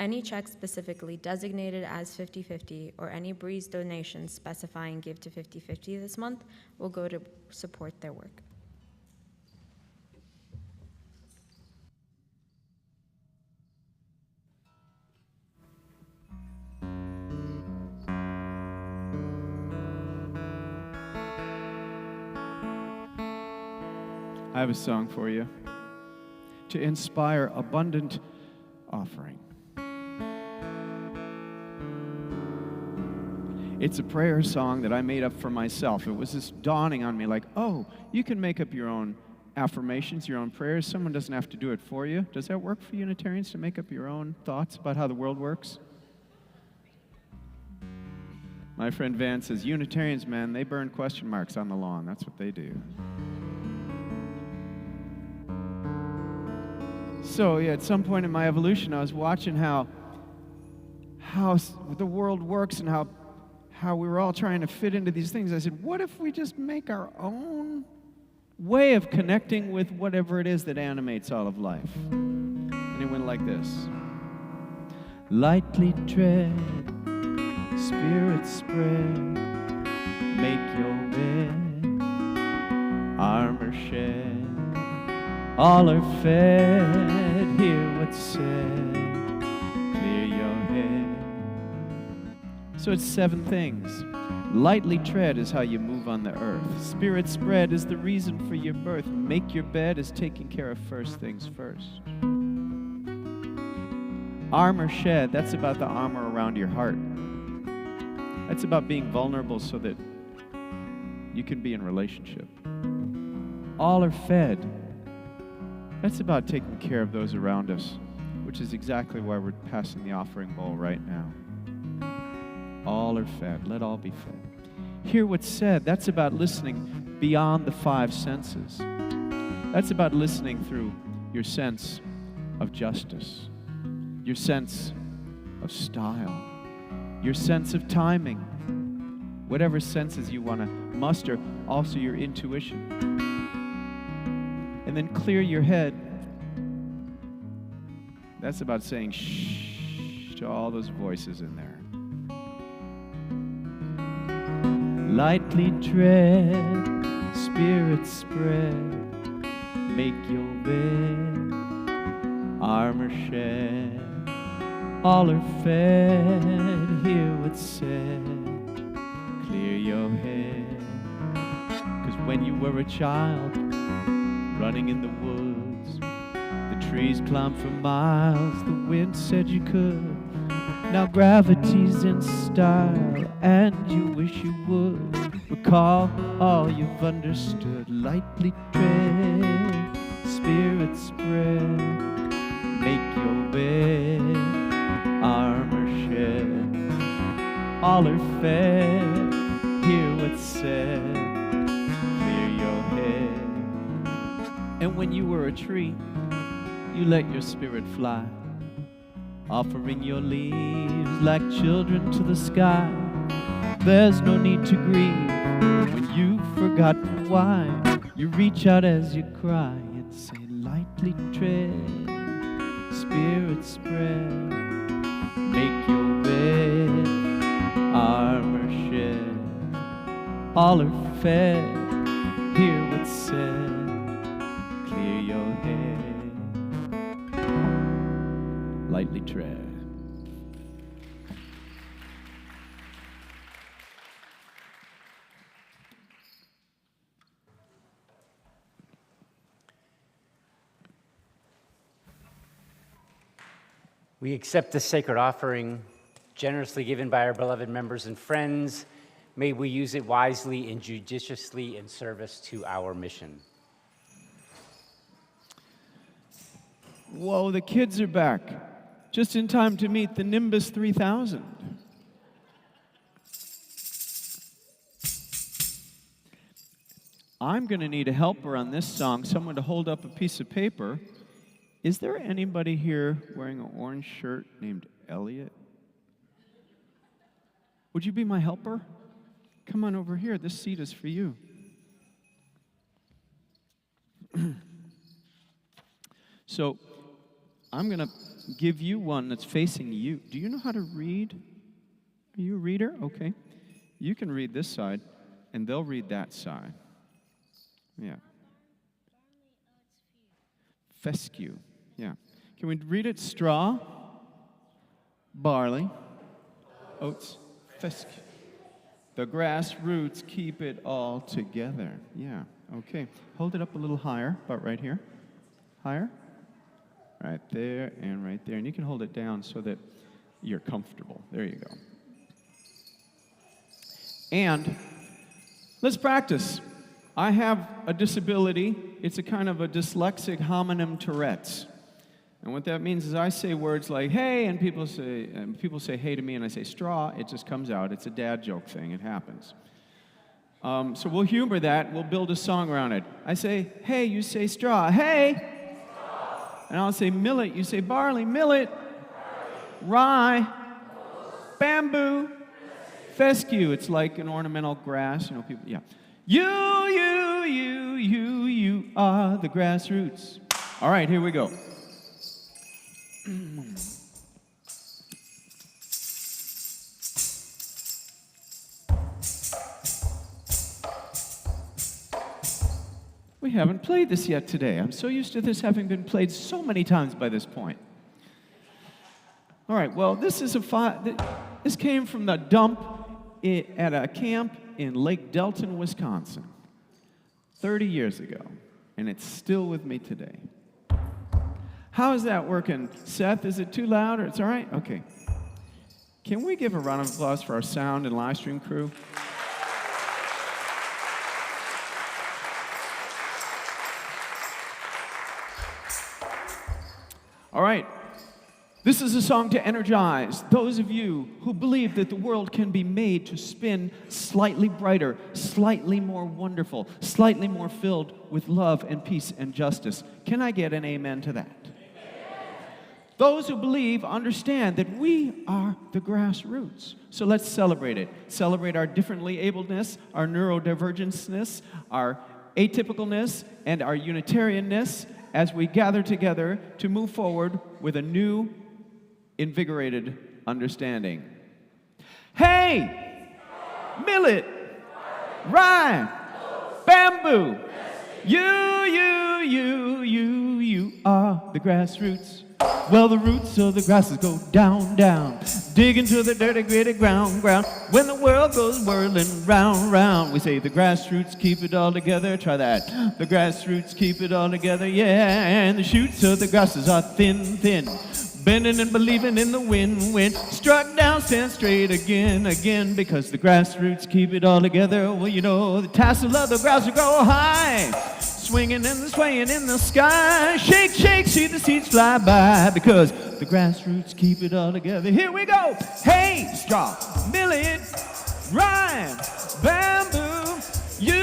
Any check specifically designated as 50/50 or any Breeze donations specifying Give to 50/50 this month will go to support their work. I have a song for you to inspire abundant offering. It's a prayer song that I made up for myself. It was just dawning on me like, oh, you can make up your own affirmations, your own prayers. Someone doesn't have to do it for you. Does that work for Unitarians to make up your own thoughts about how the world works? My friend Van says, Unitarians, man, they burn question marks on the lawn. That's what they do. So, yeah, at some point in my evolution, I was watching how the world works and how we were all trying to fit into these things. I said, what if we just make our own way of connecting with whatever it is that animates all of life? And it went like this. Lightly tread, spirit spread, make your bed, armor shed, all are fed, hear what's said, clear your head. So it's 7 things. Lightly tread is how you move on the earth. Spirit spread is the reason for your birth. Make your bed is taking care of first things first. Armor shed, that's about the armor around your heart. That's about being vulnerable so that you can be in relationship. All are fed. That's about taking care of those around us, which is exactly why we're passing the offering bowl right now. All are fed. Let all be fed. Hear what's said. That's about listening beyond the 5 senses. That's about listening through your sense of justice, your sense of style, your sense of timing, whatever senses you want to muster, also your intuition. And then clear your head. That's about saying shh to all those voices in there. Lightly tread, spirit spread, make your bed, armor shed, all are fed, hear what's said, clear your head. 'Cause when you were a child, running in the woods, the trees climbed for miles, the wind said you could. Now gravity's in style, and you wish you would. Recall all you've understood. Lightly tread, spirit spread, make your bed, armor shed, all are fed, hear what's said, clear your head. And when you were a tree, you let your spirit fly, offering your leaves like children to the sky. There's no need to grieve when you've forgotten why. You reach out as you cry and say, lightly tread, spirit spread, make your bed, armor shed, all are fed, hear what's said, clear your head. Lightly tread. We accept this sacred offering, generously given by our beloved members and friends. May we use it wisely and judiciously in service to our mission. Whoa, the kids are back. Just in time to meet the Nimbus 3000. I'm going to need a helper on this song, someone to hold up a piece of paper. Is there anybody here wearing an orange shirt named Elliot? Would you be my helper? Come on over here. This seat is for you. So, I'm going to give you one that's facing you. Do you know how to read? Are you a reader? Okay. You can read this side, and they'll read that side. Yeah. Fescue. Yeah. Can we read it? Straw, barley, oats, fescue. The grass roots keep it all together. Yeah. Okay. Hold it up a little higher, about right here. Higher. Right there and right there. And you can hold it down so that you're comfortable. There you go. And let's practice. I have a disability. It's a kind of a dyslexic homonym Tourette's. And what that means is I say words like, hey, and people say hey to me, and I say straw. It just comes out. It's a dad joke thing. It happens. So we'll humor that. We'll build a song around it. I say, hey, you say straw. Hey! Straw. And I'll say millet. You say barley. Millet. Rye. Bamboo. Fescue. It's like an ornamental grass. You know, people, yeah. You are the grassroots. All right, here we go. We haven't played this yet today. I'm so used to this having been played so many times by this point. All right, well, this came from the dump at a camp in Lake Delton, Wisconsin, 30 years ago, and it's still with me today. How is that working? Seth, is it too loud or it's all right? Okay. Can we give a round of applause for our sound and live stream crew? All right. This is a song to energize those of you who believe that the world can be made to spin slightly brighter, slightly more wonderful, slightly more filled with love and peace and justice. Can I get an amen to that? Those who believe understand that we are the grassroots. So let's celebrate it. Celebrate our differently abledness, our neurodivergenceness, our atypicalness, and our Unitarianness as we gather together to move forward with a new, invigorated understanding. Hey! Millet! Rye! Bamboo! You are the grassroots. Well, the roots of the grasses go down, down, dig into the dirty, gritty ground. When the world goes whirling round, round, we say the grassroots keep it all together. Try that. The grassroots keep it all together, yeah. And the shoots of the grasses are thin, thin, bending and believing in the wind. Struck down, stand straight again, because the grassroots keep it all together. Well, you know, the tassel of the grass will go high, swinging and swaying in the sky. Shake, shake, see the seeds fly by, because the grassroots keep it all together. Here we go. Hey, straw, millet, rye, bamboo. You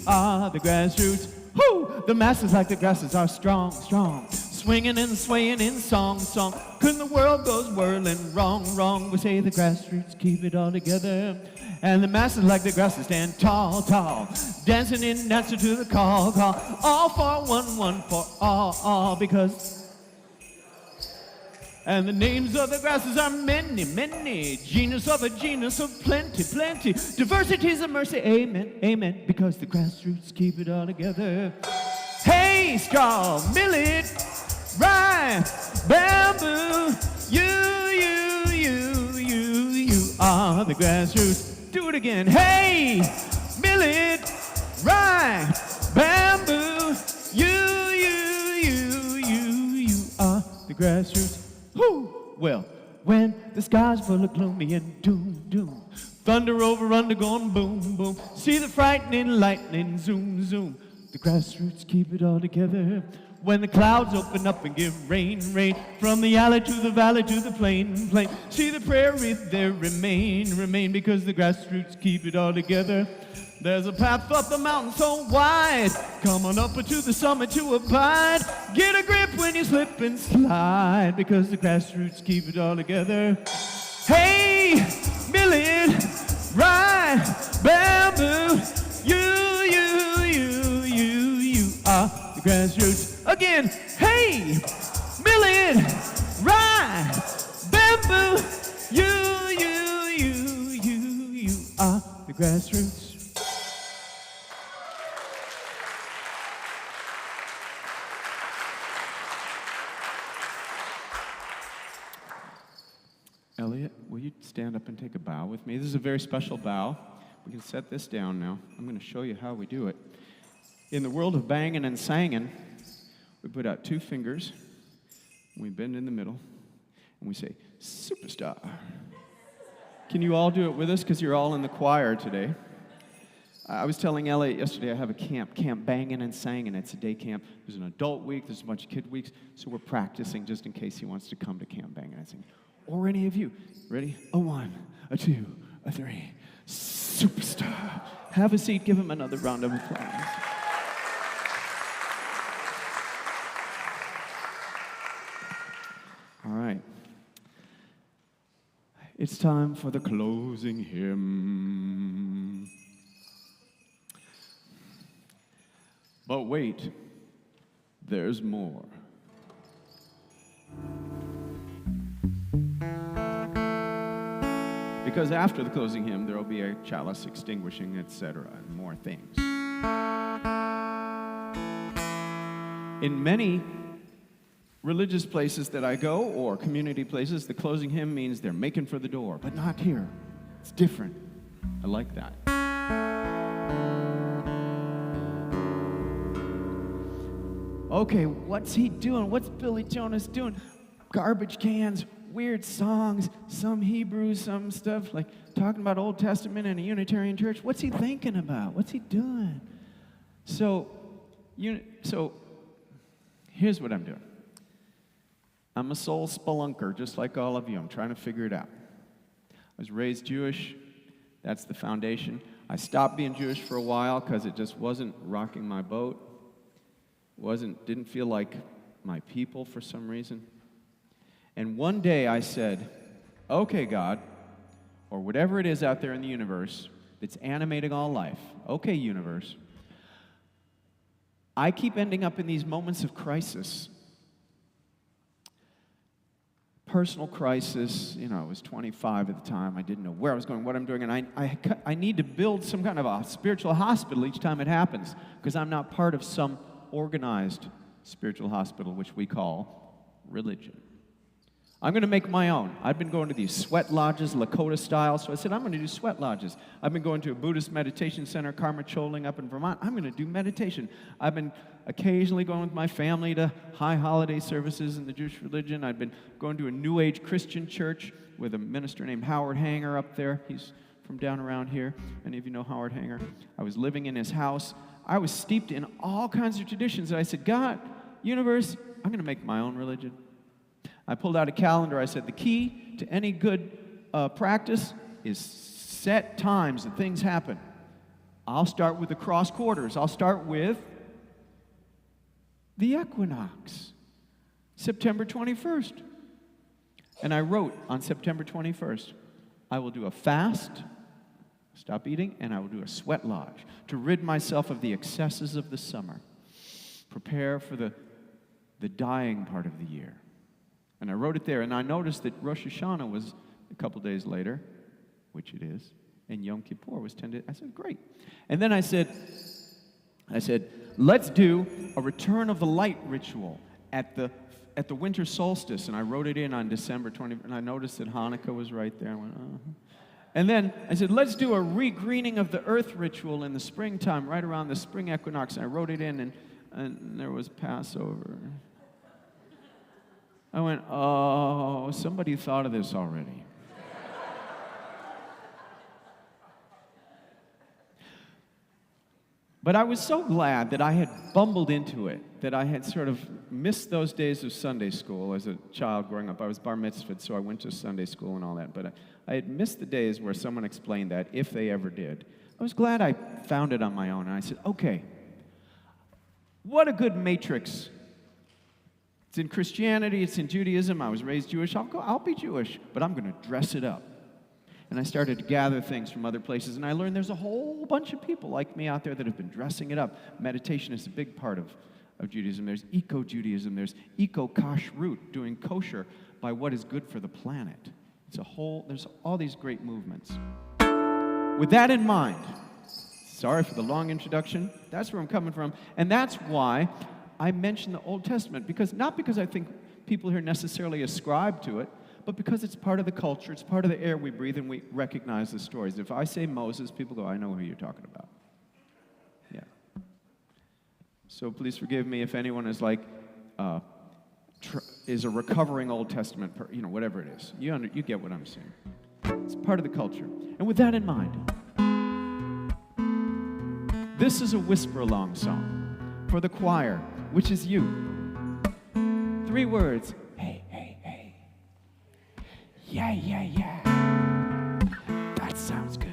are the grassroots. Whoo! The masses like the grasses are strong, strong, swinging and swaying in song, song. When the world goes whirling wrong, wrong, we say the grassroots keep it all together. And the masses like the grasses stand tall, tall, dancing in answer to the call, call. All for one for all, because. And the names of the grasses are many, many. Genus of a genus of plenty, plenty. Diversity is a mercy, amen, amen, because the grassroots keep it all together. Hey, straw, millet, rye, bamboo. You are the grassroots. Do it again. Hey, millet, rye, bamboo. You are the grassroots. Whoo! Well, when the sky's full of gloomy and doom, doom, thunder over under going boom, boom, see the frightening lightning zoom, zoom, the grassroots keep it all together. When the clouds open up and give rain, rain, from the alley to the valley to the plain, plain, see the prairie there remain, remain, because the grassroots keep it all together. There's a path up the mountain so wide, come on up to the summit to abide. Get a grip when you slip and slide, because the grassroots keep it all together. Hey, millet, rye, bamboo, you are the grassroots. Again, hey, millet, rye, bamboo, you are the grassroots. Elliot, will you stand up and take a bow with me? This is a very special bow. We can set this down now. I'm going to show you how we do it. In the world of banging and sanging, we put out two fingers, we bend in the middle, and we say, superstar. Can you all do it with us? Because you're all in the choir today. I was telling Elliot yesterday I have a Camp Bangin' and Sangin'. It's a day camp. There's an adult week, there's a bunch of kid weeks, so we're practicing just in case he wants to come to Camp Bangin' and Sangin'. Or any of you. Ready? A 1, a 2, a 3. Superstar. Have a seat. Give him another round of applause. All right. It's time for the closing hymn. But wait, there's more. Because after the closing hymn, there will be a chalice extinguishing, etc., and more things. In many religious places that I go, or community places, the closing hymn means they're making for the door, but not here. It's different. I like that. Okay, what's he doing? What's Billy Jonas doing? Garbage cans, weird songs, some Hebrew, some stuff, like talking about Old Testament in a Unitarian church. What's he thinking about? What's he doing? So here's what I'm doing. I'm a soul spelunker, just like all of you. I'm trying to figure it out. I was raised Jewish. That's the foundation. I stopped being Jewish for a while because it just wasn't rocking my boat. Didn't feel like my people for some reason. And one day I said, okay, God, or whatever it is out there in the universe that's animating all life, okay, universe, I keep ending up in these moments of crisis. Personal crisis, I was 25 at the time. I didn't know where I was going, what I'm doing, and I need to build some kind of a spiritual hospital each time it happens, because I'm not part of some organized spiritual hospital, which we call religion. I'm going to make my own. I've been going to these sweat lodges, Lakota style, so I said, I'm going to do sweat lodges. I've been going to a Buddhist meditation center, Karma Choling up in Vermont. I'm going to do meditation. I've been occasionally going with my family to high holiday services in the Jewish religion. I've been going to a New Age Christian church with a minister named Howard Hanger up there. He's from down around here. Any of you know Howard Hanger? I was living in his house. I was steeped in all kinds of traditions. And I said, God, universe, I'm going to make my own religion. I pulled out a calendar. I said, the key to any good practice is set times that things happen. I'll start with the cross quarters. I'll start with the equinox, September 21st. And I wrote on September 21st, I will do a fast, stop eating, and I will do a sweat lodge to rid myself of the excesses of the summer. Prepare for the dying part of the year. And I wrote it there, and I noticed that Rosh Hashanah was a couple days later, which it is, and Yom Kippur was 10 days. I said, great. And then I said, let's do a return of the light ritual at the winter solstice. And I wrote it in on December 20, and I noticed that Hanukkah was right there. I went, uh-huh. And then I said, let's do a re-greening of the earth ritual in the springtime, right around the spring equinox. And I wrote it in, and there was Passover. I went, oh, somebody thought of this already. But I was so glad that I had bumbled into it, that I had sort of missed those days of Sunday school as a child growing up. I was bar mitzvahed, so I went to Sunday school and all that. But I had missed the days where someone explained that, if they ever did. I was glad I found it on my own. And I said, okay, what a good matrix. It's in Christianity, it's in Judaism. I was raised Jewish. I'll be Jewish, but I'm going to dress it up. And I started to gather things from other places, and I learned there's a whole bunch of people like me out there that have been dressing it up. Meditation is a big part of Judaism. There's eco-Judaism. There's eco-kashrut, doing kosher by what is good for the planet. There's all these great movements. With that in mind, sorry for the long introduction, that's where I'm coming from, and that's why I mention the Old Testament, not because I think people here necessarily ascribe to it, but because it's part of the culture, it's part of the air we breathe, and we recognize the stories. If I say Moses, people go, I know who you're talking about. Yeah. So please forgive me if anyone is like, is a recovering Old Testament, whatever it is. You get what I'm saying. It's part of the culture. And with that in mind, This is a whisper-along song for the choir, which is you. 3 words. Hey, hey, hey. Yeah, yeah, yeah. That sounds good.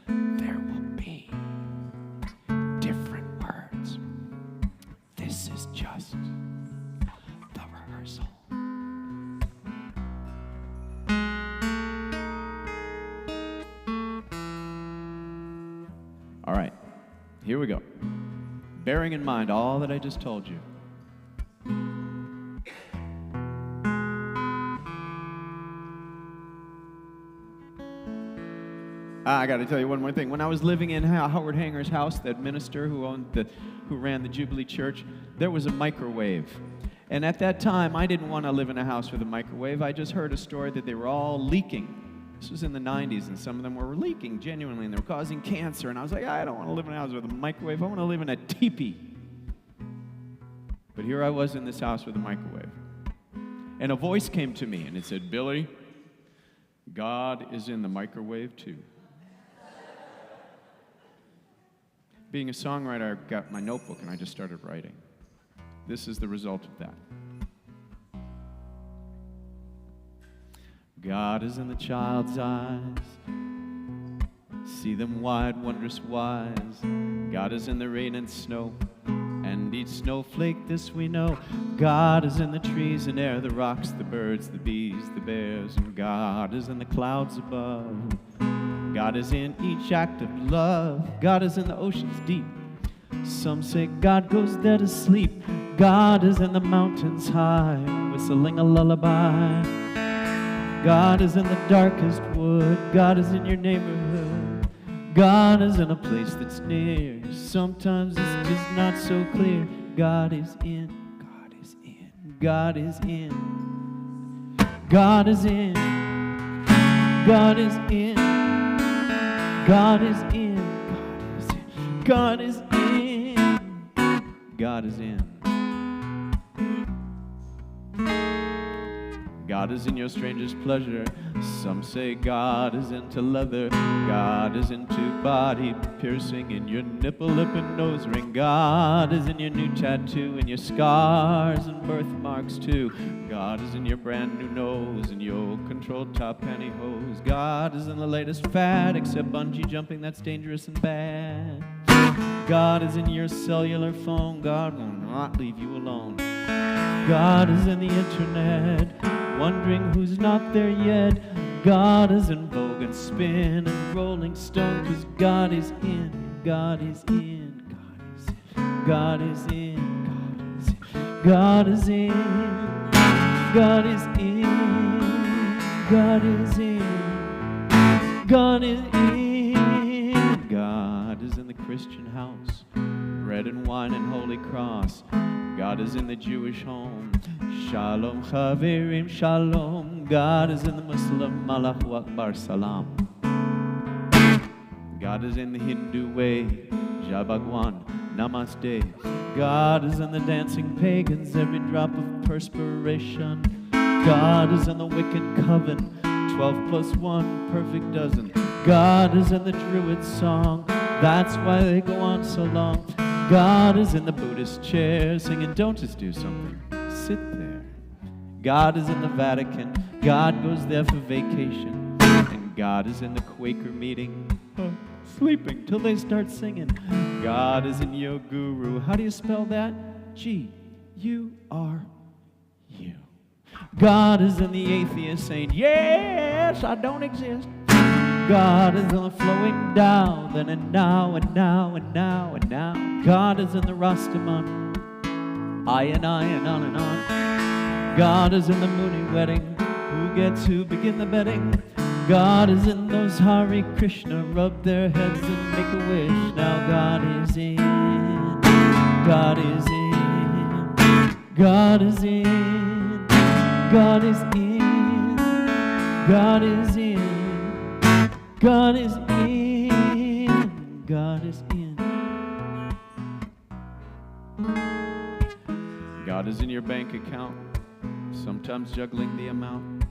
There will be different words. This is just the rehearsal. All right, here we go. Bearing in mind all that I just told you. I got to tell you one more thing. When I was living in Howard Hanger's house, that minister who ran the Jubilee Church, there was a microwave. And at that time, I didn't want to live in a house with a microwave. I just heard a story that they were all leaking. This was in the 90s, and some of them were leaking genuinely, and they were causing cancer. And I was like, I don't want to live in a house with a microwave. I want to live in a teepee. But here I was in this house with a microwave. And a voice came to me, and it said, Billy, God is in the microwave too. Being a songwriter, I got my notebook, and I just started writing. This is the result of that. God is in the child's eyes. See them wide, wondrous wise. God is in the rain and snow, and each snowflake, this we know. God is in the trees and air, the rocks, the birds, the bees, the bears, and God is in the clouds above. God is in each act of love. God is in the oceans deep. Some say God goes there to sleep. God is in the mountains high, whistling a lullaby. God is in the darkest wood. God is in your neighborhood. God is in a place that's near. Sometimes it's just not so clear. God is in. God is in. God is in. God is in. God is in. God is in. God is in. God is in. God is in your strangest pleasure. Some say God is into leather. God is into body piercing in your nipple, lip, and nose ring. God is in your new tattoo and your scars and birthmarks too. God is in your brand new nose and your controlled top pantyhose. God is in the latest fad, except bungee jumping, that's dangerous and bad. God is in your cellular phone. God will not leave you alone. God is in the internet, wondering who's not there yet. God is in Vogue and Spin and Rolling Stone, 'cause God is in, God is in, God is in, God is in, God is in, God is in, God is in, God is in the Christian house, bread and wine and holy cross. God is in the Jewish home. Shalom Chaverim Shalom. God is in the Muslim Allahu Akbar Salam. God is in the Hindu way. Jai Bhagwan Namaste. God is in the dancing pagans, every drop of perspiration. God is in the Wiccan coven, 12 plus 1, perfect dozen. God is in the Druid song, that's why they go on so long. God is in the Buddhist chair, singing, don't just do something, sit there. God is in the Vatican, God goes there for vacation. And God is in the Quaker meeting, sleeping till they start singing. God is in your guru, how do you spell that? G-U-R-U. God is in the atheist saying, yes, I don't exist. God is in the flowing Tao, then and now and now and now and now. God is in the Rastaman, I and on and on. God is in the Mooney wedding, who gets who, begin the betting. God is in those Hare Krishna, rub their heads and make a wish. Now God is in, God is in, God is in, God is in, God is in. God is in, God is in. God is in your bank account, sometimes juggling the amount.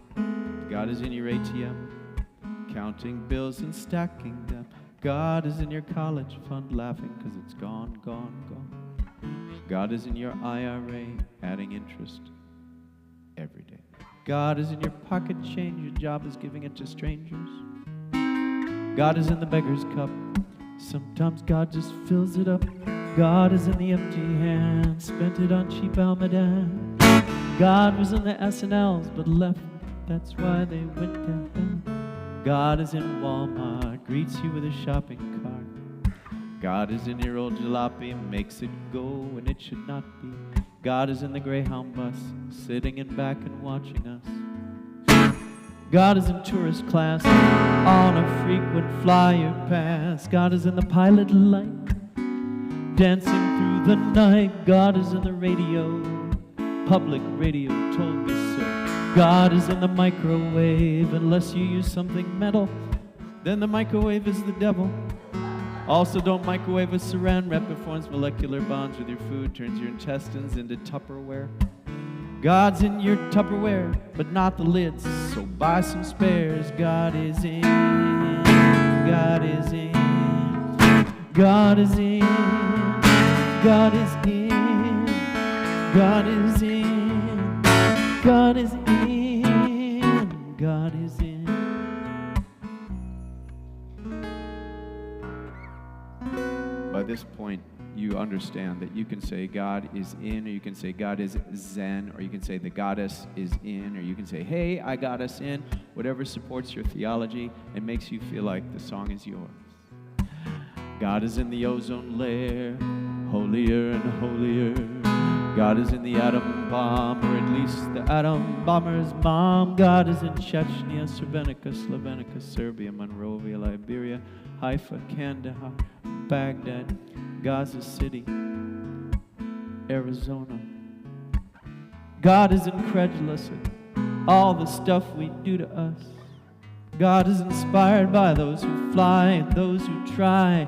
God is in your ATM, counting bills and stacking them. God is in your college fund laughing because it's gone, gone, gone. God is in your IRA adding interest every day. God is in your pocket change, your job is giving it to strangers. God is in the beggar's cup, sometimes God just fills it up. God is in the empty hand, spent it on cheap Almadan. God was in the S&Ls but left, that's why they went down. God is in Walmart, greets you with a shopping cart. God is in your old jalopy, makes it go when it should not be. God is in the Greyhound bus, sitting in back and watching us. God is in tourist class, on a frequent flyer pass. God is in the pilot light, dancing through the night. God is in the radio, public radio told me so. God is in the microwave, unless you use something metal, then the microwave is the devil. Also, don't microwave a saran wrap. It forms molecular bonds with your food, turns your intestines into Tupperware. God's in your Tupperware, but not the lids, so buy some spares. God is in, God is in, God is in, God is in, God is in, God is in, God is in. By this point, you understand that you can say God is in, or you can say God is Zen, or you can say the goddess is in, or you can say, hey, I got us in, whatever supports your theology and makes you feel like the song is yours. God is in the ozone layer, holier and holier. God is in the atom bomb, or at least the atom bomber's mom. God is in Chechnya, Srebrenica, Slovenica, Serbia, Monrovia, Liberia, Haifa, Kandahar, Baghdad, Gaza City, Arizona. God is incredulous at all the stuff we do to us. God is inspired by those who fly and those who try.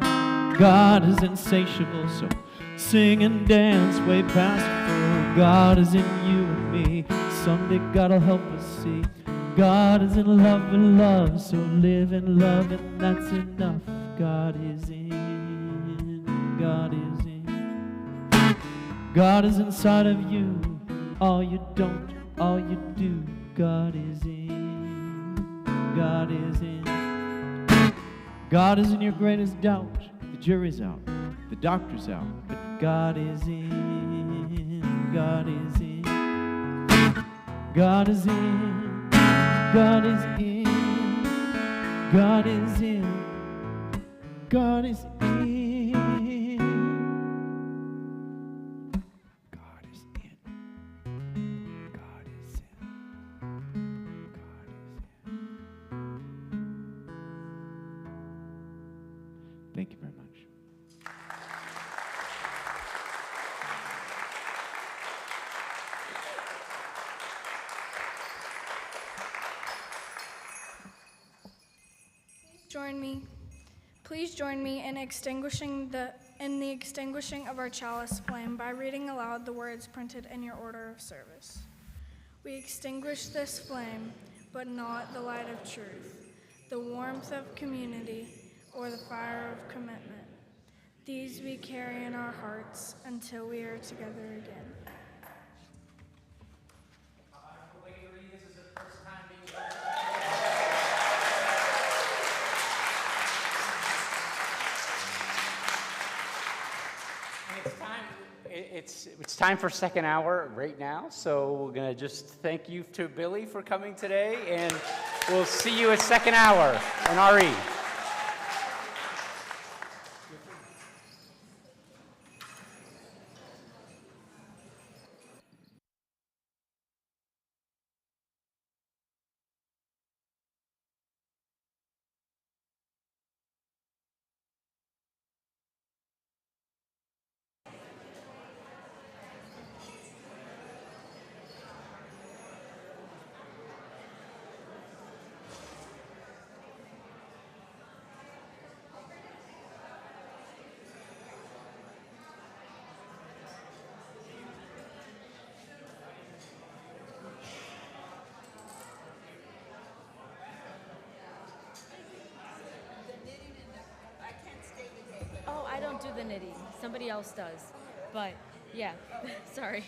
God is insatiable, so sing and dance way past full. God is in you and me, someday God'll help us see. God is in love and love, so live in love and that's enough. God is in, God is in. God is inside of you, all you don't, all you do. God is in, God is in. God is in your greatest doubt. The jury's out, the doctor's out, but God is in, God is in. God is in, God is in, God is in, God is in. God is in, God is in, God is in. Thank you very much. Please join me in extinguishing the extinguishing of our chalice flame by reading aloud the words printed in your order of service. We extinguish this flame, but not the light of truth, the warmth of community, or the fire of commitment. These we carry in our hearts until we are together again. It's time for second hour right now, so we're going to just thank you to Billy for coming today, and we'll see you at second hour in RE. don't do the knitting. Somebody else does. But yeah, sorry.